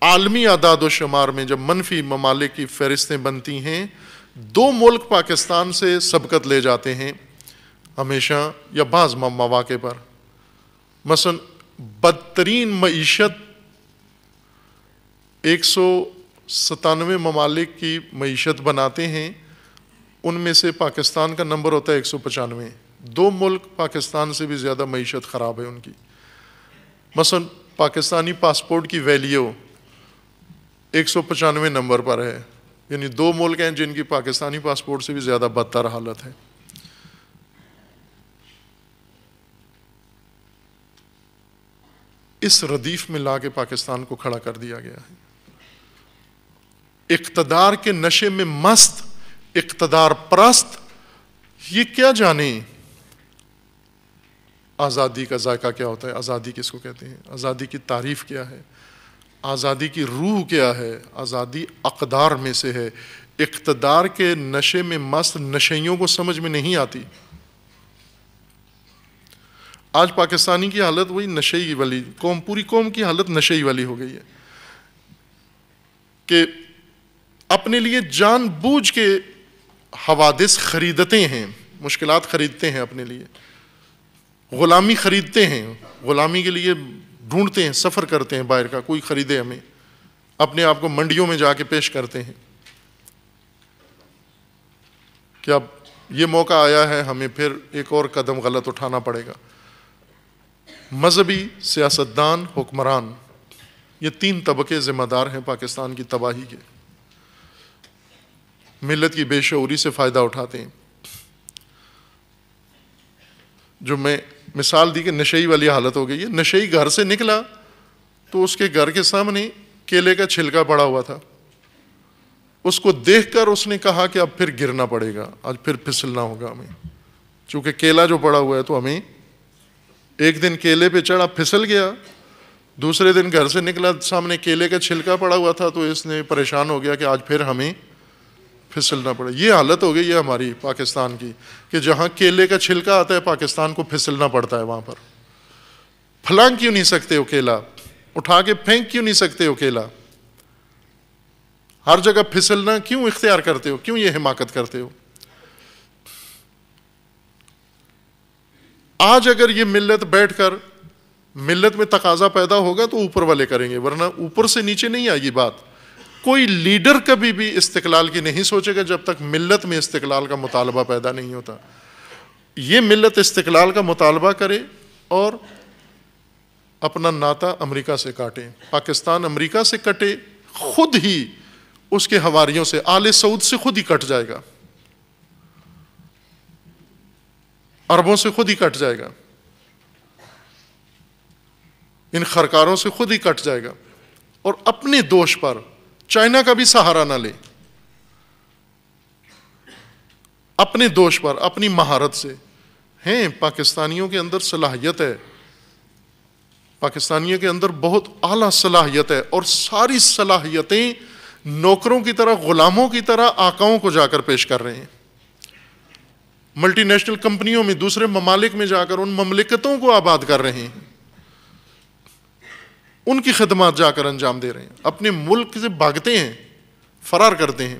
عالمی اعداد و شمار میں جب منفی ممالک کی فہرستیں بنتی ہیں, 2 ملک پاکستان سے سبقت لے جاتے ہیں ہمیشہ یا بعض مواقع پر. مثلا بدترین معیشت 197 ممالک کی معیشت بناتے ہیں، ان میں سے پاکستان کا نمبر ہوتا ہے 195۔ 2 ملک پاکستان سے بھی زیادہ معیشت خراب ہے ان کی۔ مثلا پاکستانی پاسپورٹ کی ویلیو 195 نمبر پر ہے، یعنی 2 ملک ہیں جن کی پاکستانی پاسپورٹ سے بھی زیادہ بدتر حالت ہے۔ اس ردیف میں لا کے پاکستان کو کھڑا کر دیا گیا ہے۔ اقتدار کے نشے میں مست، اقتدار پرست، یہ کیا جانے آزادی کا ذائقہ کیا ہوتا ہے، آزادی کس کو کہتے ہیں، آزادی کی تعریف کیا ہے، آزادی کی روح کیا ہے۔ آزادی اقدار میں سے ہے۔ اقتدار کے نشے میں مست نشیوں کو سمجھ میں نہیں آتی۔ آج پاکستانی کی حالت وہی نشئی والی، پوری قوم کی حالت نشئی والی ہو گئی ہے کہ اپنے لیے جان بوجھ کے حوادث خریدتے ہیں، مشکلات خریدتے ہیں، اپنے لیے غلامی خریدتے ہیں، غلامی کے لیے ڈھونڈتے ہیں، سفر کرتے ہیں باہر کا، کوئی خریدے ہمیں، اپنے آپ کو منڈیوں میں جا کے پیش کرتے ہیں کہ اب یہ موقع آیا ہے، ہمیں پھر ایک اور قدم غلط اٹھانا پڑے گا۔ مذہبی، سیاستدان، حکمران، یہ 3 طبقے ذمہ دار ہیں پاکستان کی تباہی کے۔ ملت کی بے شعوری سے فائدہ اٹھاتے ہیں۔ جو میں مثال دی کہ نشئی والی حالت ہو گئی ہے، نشئی گھر سے نکلا تو اس کے گھر کے سامنے کیلے کا چھلکا پڑا ہوا تھا، اس کو دیکھ کر اس نے کہا کہ اب پھر گرنا پڑے گا، آج پھر پھسلنا ہوگا ہمیں، چونکہ کیلا جو پڑا ہوا ہے تو ہمیں۔ ایک دن کیلے پہ چڑھا، پھسل گیا، دوسرے دن گھر سے نکلا، سامنے کیلے کا چھلکا پڑا ہوا تھا، تو اس نے پریشان ہو گیا کہ آج پھر ہمیں پھسلنا پڑے۔ یہ حالت ہو گئی ہے ہماری پاکستان کی کہ جہاں کیلے کا چھلکا آتا ہے پاکستان کو پھسلنا پڑتا ہے، وہاں پر پھلانگ کیوں نہیں سکتے ہو کیلا، اٹھا کے پھینک کیوں نہیں سکتے ہو کیلا، ہر جگہ پھسلنا کیوں اختیار کرتے ہو، کیوں یہ حماقت کرتے ہو؟ آج اگر یہ ملت بیٹھ کر ملت میں تقاضا پیدا ہوگا تو اوپر والے کریں گے، ورنہ اوپر سے نیچے نہیں آئے گی بات۔ کوئی لیڈر کبھی بھی استقلال کی نہیں سوچے گا جب تک ملت میں استقلال کا مطالبہ پیدا نہیں ہوتا۔ یہ ملت استقلال کا مطالبہ کرے اور اپنا ناطہ امریکہ سے کاٹے، پاکستان امریکہ سے کٹے، خود ہی اس کے حواریوں سے، آل سعود سے خود ہی کٹ جائے گا، عربوں سے خود ہی کٹ جائے گا، ان خرکاروں سے خود ہی کٹ جائے گا، اور اپنے دوش پر چائنا کا بھی سہارا نہ لے، اپنے دوش پر، اپنی مہارت سے۔ ہیں پاکستانیوں کے اندر صلاحیت ہے، پاکستانیوں کے اندر بہت اعلیٰ صلاحیت ہے، اور ساری صلاحیتیں نوکروں کی طرح، غلاموں کی طرح آقاؤں کو جا کر پیش کر رہے ہیں۔ ملٹی نیشنل کمپنیوں میں، دوسرے ممالک میں جا کر ان مملکتوں کو آباد کر رہے ہیں، ان کی خدمات جا کر انجام دے رہے ہیں، اپنے ملک سے بھاگتے ہیں، فرار کرتے ہیں،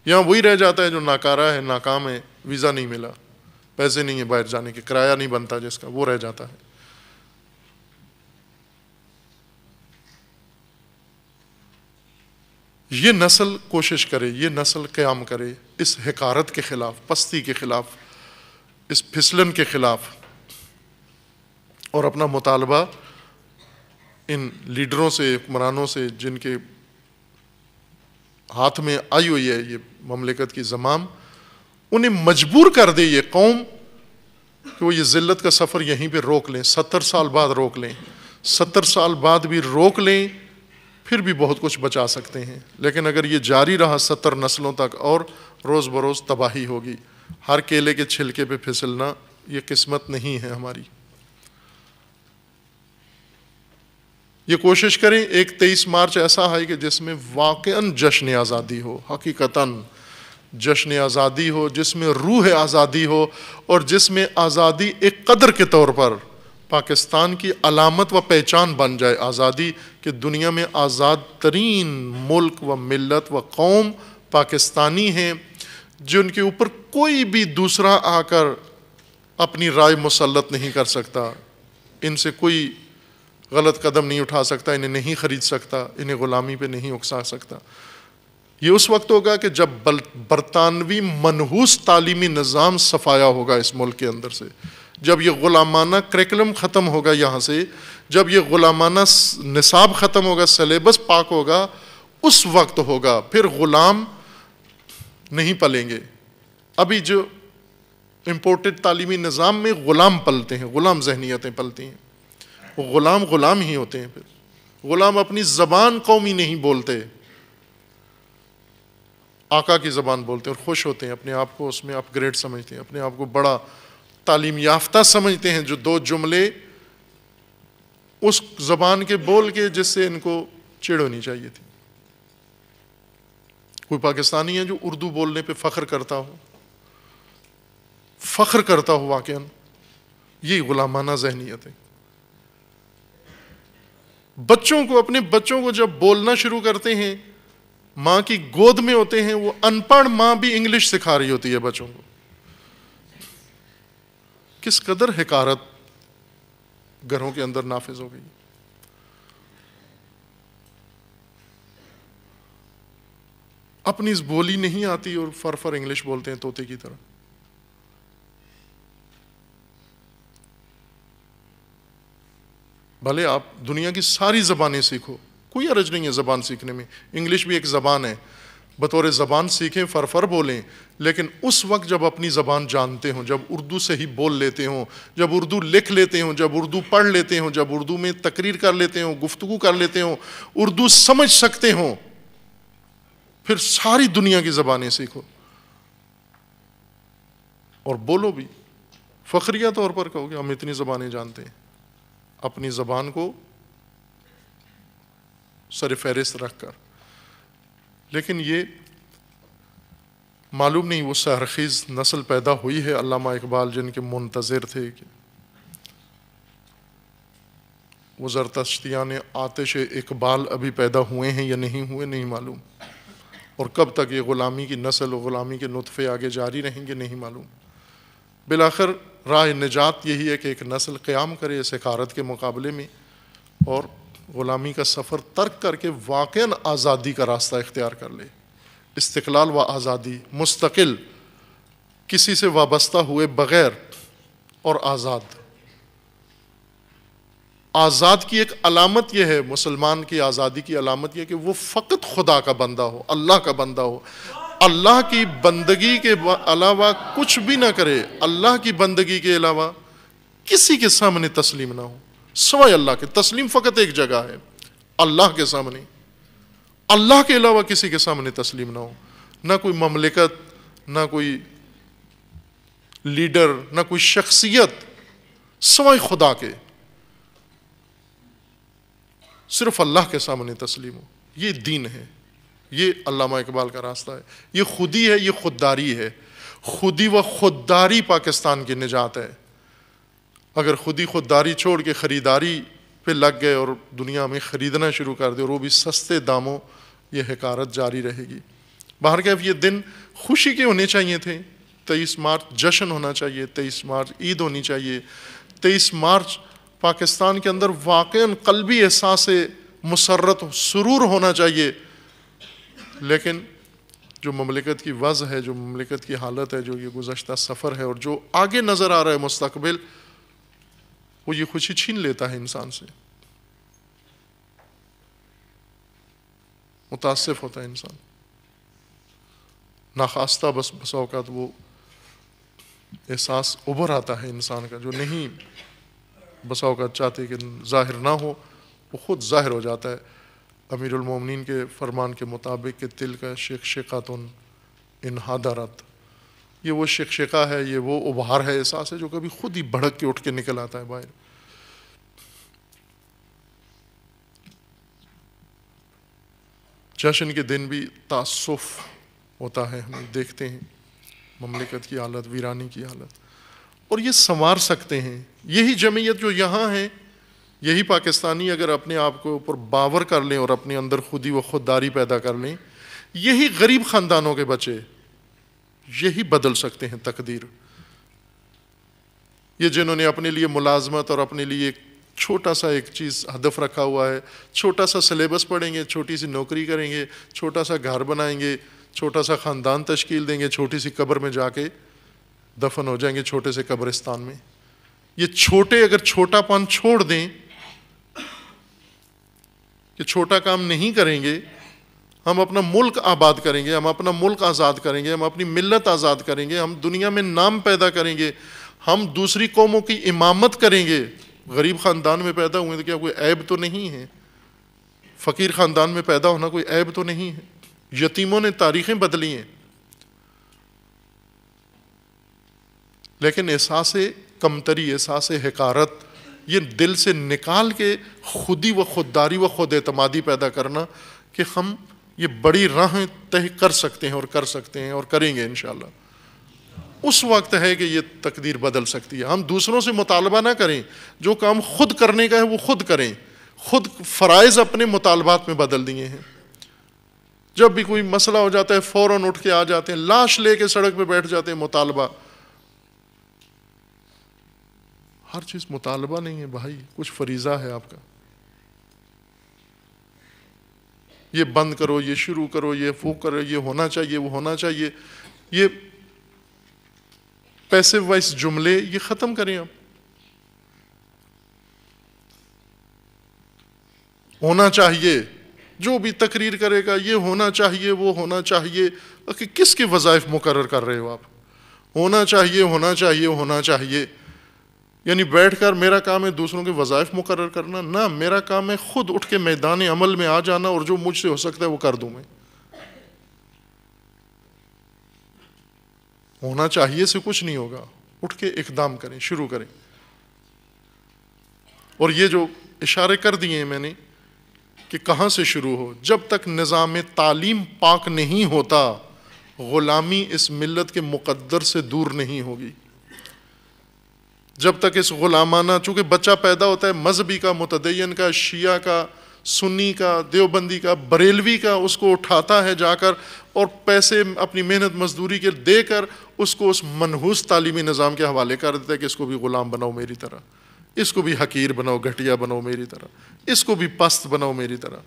یہاں وہی رہ جاتا ہے جو ناکارہ ہے، ناکام ہے، ویزا نہیں ملا، پیسے نہیں ہیں باہر جانے کے، کرایہ نہیں بنتا جس کا، وہ رہ جاتا ہے۔ یہ نسل کوشش کرے، یہ نسل قیام کرے اس حقارت کے خلاف، پستی کے خلاف، اس پھسلن کے خلاف، اور اپنا مطالبہ ان لیڈروں سے، حکمرانوں سے، جن کے ہاتھ میں آئی ہوئی ہے یہ مملکت کی زمام، انہیں مجبور کر دے یہ قوم کہ وہ یہ ذلت کا سفر یہیں پہ روک لیں، 70 سال بعد روک لیں، 70 سال بعد بھی روک لیں، پھر بھی بہت کچھ بچا سکتے ہیں۔ لیکن اگر یہ جاری رہا 70 نسلوں تک، اور روز بروز تباہی ہوگی۔ ہر کیلے کے چھلکے پہ پھسلنا یہ قسمت نہیں ہے ہماری۔ یہ کوشش کریں ایک 23 مارچ ایسا آئے کہ جس میں واقعاً جشن آزادی ہو، حقیقتاً جشن آزادی ہو، جس میں روح آزادی ہو، اور جس میں آزادی ایک قدر کے طور پر پاکستان کی علامت و پہچان بن جائے۔ آزادی کہ دنیا میں آزاد ترین ملک و ملت و قوم پاکستانی ہیں، جن کے اوپر کوئی بھی دوسرا آ کر اپنی رائے مسلط نہیں کر سکتا، ان سے کوئی غلط قدم نہیں اٹھا سکتا، انہیں نہیں خرید سکتا، انہیں غلامی پہ نہیں اکسا سکتا۔ یہ اس وقت ہوگا کہ جب برطانوی منحوس تعلیمی نظام صفایا ہوگا اس ملک کے اندر سے، جب یہ غلامانہ کریکلم ختم ہوگا یہاں سے، جب یہ غلامانہ نصاب ختم ہوگا، سلیبس پاک ہوگا، اس وقت ہوگا۔ پھر غلام نہیں پلیں گے۔ ابھی جو امپورٹڈ تعلیمی نظام میں غلام پلتے ہیں، غلام ذہنیتیں پلتی ہیں، وہ غلام ہی ہوتے ہیں۔ پھر غلام اپنی زبان قومی نہیں بولتے، آقا کی زبان بولتے ہیں اور خوش ہوتے ہیں، اپنے آپ کو اس میں اپ گریڈ سمجھتے ہیں، اپنے آپ کو بڑا تعلیم یافتہ سمجھتے ہیں، جو دو جملے اس زبان کے بول کے جس سے ان کو چڑ ہونی چاہیے تھی۔ کوئی پاکستانی ہے جو اردو بولنے پہ فخر کرتا ہو واقعاً، یہ غلامانہ ذہنیت ہے۔ اپنے بچوں کو جب بولنا شروع کرتے ہیں، ماں کی گود میں ہوتے ہیں، وہ ان پڑھ ماں بھی انگلش سکھا رہی ہوتی ہے بچوں کو۔ کس قدر حقارت گھروں کے اندر نافذ ہو گئی۔ اپنی اس بولی نہیں آتی اور فر انگلش بولتے ہیں طوطے کی طرح۔ بھلے آپ دنیا کی ساری زبانیں سیکھو، کوئی حرج نہیں ہے زبان سیکھنے میں، انگلش بھی ایک زبان ہے، بطور زبان سیکھیں، فر بولیں، لیکن اس وقت جب اپنی زبان جانتے ہوں، جب اردو سے ہی بول لیتے ہوں، جب اردو لکھ لیتے ہوں، جب اردو پڑھ لیتے ہوں، جب اردو میں تقریر کر لیتے ہوں، گفتگو کر لیتے ہوں، اردو سمجھ سکتے ہوں، پھر ساری دنیا کی زبانیں سیکھو اور بولو بھی۔ فخریہ طور پر کہو کہ ہم اتنی زبانیں جانتے ہیں، اپنی زبان کو سر فہرست رکھ کر۔ لیکن یہ معلوم نہیں وہ سحرخیز نسل پیدا ہوئی ہے علامہ اقبال جن کے منتظر تھے کہ وہ زرتشتیان آتش اقبال ابھی پیدا ہوئے ہیں یا نہیں ہوئے، نہیں معلوم، اور کب تک یہ غلامی کی نسل و غلامی کے نطفے آگے جاری رہیں گے نہیں معلوم۔ بالآخر راہ نجات یہی ہے کہ ایک نسل قیام کرے اس حقارت کے مقابلے میں اور غلامی کا سفر ترک کر کے واقعاً آزادی کا راستہ اختیار کر لے، استقلال و آزادی، مستقل، کسی سے وابستہ ہوئے بغیر اور آزاد۔ آزاد کی ایک علامت یہ ہے، مسلمان کی آزادی کی علامت یہ ہے کہ وہ فقط خدا کا بندہ ہو، اللہ کا بندہ ہو، اللہ کی بندگی کے علاوہ کچھ بھی نہ کرے، اللہ کی بندگی کے علاوہ کسی کے سامنے تسلیم نہ ہو سوائے اللہ کے۔ تسلیم فقط ایک جگہ ہے، اللہ کے سامنے، اللہ کے علاوہ کسی کے سامنے تسلیم نہ ہو، نہ کوئی مملکت، نہ کوئی لیڈر، نہ کوئی شخصیت، سوائے خدا کے، صرف اللہ کے سامنے تسلیم ہو۔ یہ دین ہے، یہ علامہ اقبال کا راستہ ہے، یہ خودی ہے، یہ خودداری ہے۔ خودی و خودداری پاکستان کی نجات ہے۔ اگر خودی خودداری چھوڑ کے خریداری پہ لگ گئے اور دنیا میں خریدنا شروع کر دے اور وہ بھی سستے داموں، یہ حقارت جاری رہے گی۔ بہرکیف یہ دن خوشی کے ہونے چاہیے تھے، 23 مارچ جشن ہونا چاہیے، 23 مارچ عید ہونی چاہیے، 23 مارچ پاکستان کے اندر واقعاً قلبی احساس مسرت سرور ہونا چاہیے۔ لیکن جو مملکت کی وضع ہے، جو مملکت کی حالت ہے، جو یہ گزشتہ سفر ہے اور جو آگے نظر آ رہا ہے مستقبل، وہ یہ خوشی چھین لیتا ہے انسان سے، متاسف ہوتا ہے انسان، ناخواستہ بس اوقات وہ احساس ابھر آتا ہے انسان کا جو نہیں بس اوقات چاہتے کہ ظاہر نہ ہو، وہ خود ظاہر ہو جاتا ہے۔ امیر المومنین کے فرمان کے مطابق کہ تل کا شقشقۃ ان حضرت، یہ وہ شقشقہ ہے، یہ وہ ابھار ہے، احساس ہے جو کبھی خود ہی بھڑک کے اٹھ کے نکل آتا ہے باہر۔ جشن کے دن بھی تاسف ہوتا ہے، ہم دیکھتے ہیں مملکت کی حالت، ویرانی کی حالت، اور یہ سنوار سکتے ہیں۔ یہی جمعیت جو یہاں ہے، یہی پاکستانی اگر اپنے آپ کو اوپر باور کر لیں اور اپنے اندر خودی و خودداری پیدا کر لیں، یہی غریب خاندانوں کے بچے یہی بدل سکتے ہیں تقدیر۔ یہ جنہوں نے اپنے لیے ملازمت اور اپنے لیے چھوٹا سا ایک چیز ہدف رکھا ہوا ہے، چھوٹا سا سلیبس پڑھیں گے، چھوٹی سی نوکری کریں گے، چھوٹا سا گھر بنائیں گے، چھوٹا سا خاندان تشکیل دیں گے، چھوٹی سی قبر میں جا کے دفن ہو جائیں گے، چھوٹے سے قبرستان میں. یہ چھوٹے اگر چھوٹا پن چھوڑ دیں کہ چھوٹا کام نہیں کریں گے، ہم اپنا ملک آباد کریں گے، ہم اپنا ملک آزاد کریں گے، ہم اپنی ملت آزاد کریں گے، ہم دنیا میں نام پیدا کریں گے، ہم دوسری قوموں کی امامت کریں گے. غریب خاندان میں پیدا ہوئے تو کیا کوئی عیب تو نہیں ہے؟ فقیر خاندان میں پیدا ہونا کوئی عیب تو نہیں ہے؟ یتیموں نے تاریخیں بدلی ہیں. لیکن احساس کمتری، احساس حقارت، یہ دل سے نکال کے خودی و خودداری و خود اعتمادی پیدا کرنا کہ ہم یہ بڑی راہیں طے کر سکتے ہیں اور کر سکتے ہیں اور کریں گے انشاءاللہ. اس وقت ہے کہ یہ تقدیر بدل سکتی ہے. ہم دوسروں سے مطالبہ نہ کریں، جو کام خود کرنے کا ہے وہ خود کریں. خود فرائض اپنے مطالبات میں بدل دیے ہیں. جب بھی کوئی مسئلہ ہو جاتا ہے فوراً اٹھ کے آ جاتے ہیں، لاش لے کے سڑک پہ بیٹھ جاتے ہیں. مطالبہ، ہر چیز مطالبہ نہیں ہے بھائی، کچھ فریضہ ہے آپ کا. یہ بند کرو، یہ شروع کرو، یہ وہ کرو، یہ ہونا چاہیے، وہ ہونا چاہیے. یہ پیسے وائس جملے یہ ختم کریں. آپ ہونا چاہیے، جو بھی تقریر کرے گا یہ ہونا چاہیے، وہ ہونا چاہیے. کہ کس کے وظائف مقرر کر رہے ہو آپ؟ ہونا چاہیے، ہونا چاہیے، ہونا چاہیے. یعنی بیٹھ کر میرا کام ہے دوسروں کے وظائف مقرر کرنا؟ نہ، میرا کام ہے خود اٹھ کے میدان عمل میں آ جانا اور جو مجھ سے ہو سکتا ہے وہ کر دوں میں. ہونا چاہیے سے کچھ نہیں ہوگا. اٹھ کے اقدام کریں، شروع کریں. اور یہ جو اشارے کر دیے ہیں میں نے کہ کہاں سے شروع ہو، جب تک نظام تعلیم پاک نہیں ہوتا غلامی اس ملت کے مقدر سے دور نہیں ہوگی. جب تک اس غلامانہ، چونکہ بچہ پیدا ہوتا ہے مذہبی کا، متدین کا، شیعہ کا، سنی کا، دیوبندی کا، بریلوی کا، اس کو اٹھاتا ہے جا کر اور پیسے اپنی محنت مزدوری کے دے کر اس کو اس منحوس تعلیمی نظام کے حوالے کر دیتا ہے کہ اس کو بھی غلام بناؤ میری طرح، اس کو بھی حقیر بناؤ، گھٹیا بناؤ میری طرح، اس کو بھی پست بناؤ میری طرح.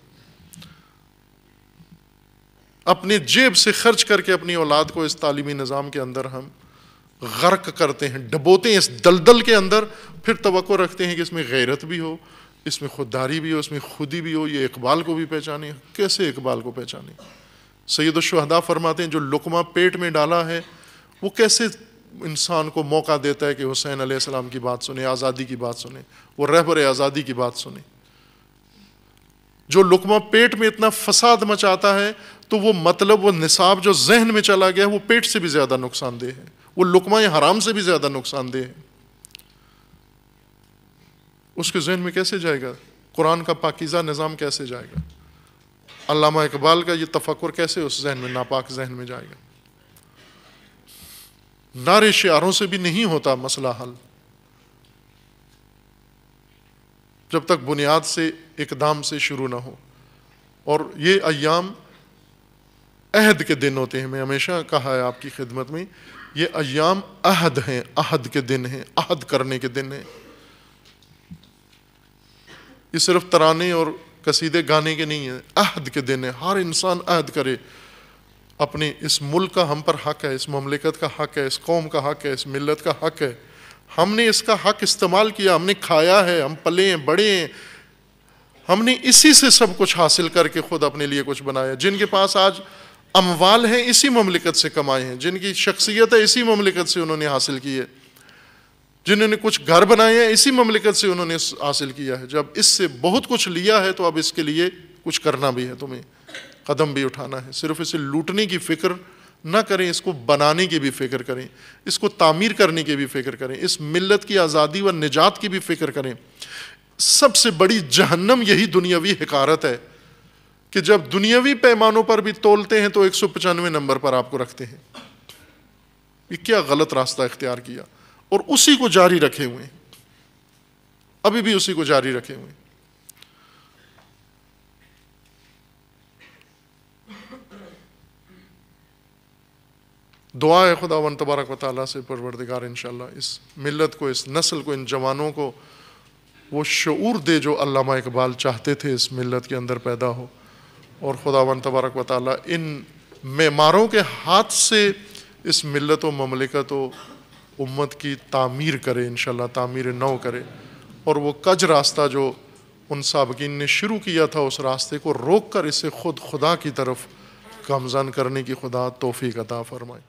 اپنے جیب سے خرچ کر کے اپنی اولاد کو اس تعلیمی نظام کے اندر ہم غرق کرتے ہیں، ڈبوتے ہیں اس دلدل کے اندر. پھر توقع رکھتے ہیں کہ اس میں غیرت بھی ہو، اس میں خودداری بھی ہو، اس میں خودی بھی ہو، یہ اقبال کو بھی پہچانے. کیسے اقبال کو پہچانے؟ سید الشہداء فرماتے ہیں جو لقمہ پیٹ میں ڈالا ہے وہ کیسے انسان کو موقع دیتا ہے کہ حسین علیہ السلام کی بات سنے، آزادی کی بات سنے، وہ رہبر آزادی کی بات سنے. جو لقمہ پیٹ میں اتنا فساد مچاتا ہے تو وہ مطلب، وہ نصاب جو ذہن میں چلا گیا وہ پیٹ سے بھی زیادہ نقصان دہ ہے، وہ لقمہ حرام سے بھی زیادہ نقصان دہ ہے. اس کے ذہن میں کیسے جائے گا؟ قرآن کا پاکیزہ نظام کیسے جائے گا؟ علامہ اقبال کا یہ تفکر کیسے اس ذہن میں، ناپاک ذہن میں جائے گا؟ نعرے شعاروں سے بھی نہیں ہوتا مسئلہ حل جب تک بنیاد سے، اقدام سے شروع نہ ہو. اور یہ ایام عہد کے دن ہوتے ہیں. میں ہمیشہ کہا ہے آپ کی خدمت میں، یہ ایام عہد ہیں، عہد کے دن ہیں، عہد کرنے کے دن ہیں. یہ صرف ترانے اور قصیدے گانے کے نہیں ہیں، عہد کے دن ہیں. ہر انسان عہد کرے، اپنے اس ملک کا ہم پر حق ہے، اس مملکت کا حق ہے، اس قوم کا حق ہے، اس ملت کا حق ہے. ہم نے اس کا حق استعمال کیا، ہم نے کھایا ہے، ہم پلے ہیں، بڑے ہیں، ہم نے اسی سے سب کچھ حاصل کر کے خود اپنے لیے کچھ بنایا. جن کے پاس آج اموال ہیں اسی مملکت سے کمائے ہیں، جن کی شخصیت ہے اسی مملکت سے انہوں نے حاصل کی ہے، جنہوں نے کچھ گھر بنائے ہیں اسی مملکت سے انہوں نے حاصل کیا ہے. جب اس سے بہت کچھ لیا ہے تو اب اس کے لیے کچھ کرنا بھی ہے، تمہیں قدم بھی اٹھانا ہے. صرف اسے لوٹنے کی فکر نہ کریں، اس کو بنانے کی بھی فکر کریں، اس کو تعمیر کرنے کی بھی فکر کریں، اس ملت کی آزادی و نجات کی بھی فکر کریں. سب سے بڑی جہنم یہی دنیاوی حقارت ہے کہ جب دنیاوی پیمانوں پر بھی تولتے ہیں تو 195 نمبر پر آپ کو رکھتے ہیں. یہ کیا غلط راستہ اختیار کیا، اور اسی کو جاری رکھے ہوئے ہیں، ابھی بھی اسی کو جاری رکھے ہوئے ہیں. دعا ہے خداوند تبارک و تعالیٰ سے پروردگار انشاءاللہ اس ملت کو، اس نسل کو، ان جوانوں کو وہ شعور دے جو علامہ اقبال چاہتے تھے اس ملت کے اندر پیدا ہو، اور خداوند تبارک و تعالیٰ ان معماروں کے ہاتھ سے اس ملت و مملکت و امت کی تعمیر کرے، انشاءاللہ تعمیر نو کرے، اور وہ کج راستہ جو ان سابقین نے شروع کیا تھا اس راستے کو روک کر اسے خود خدا کی طرف گامزن کرنے کی خدا توفیق عطا فرمائے۔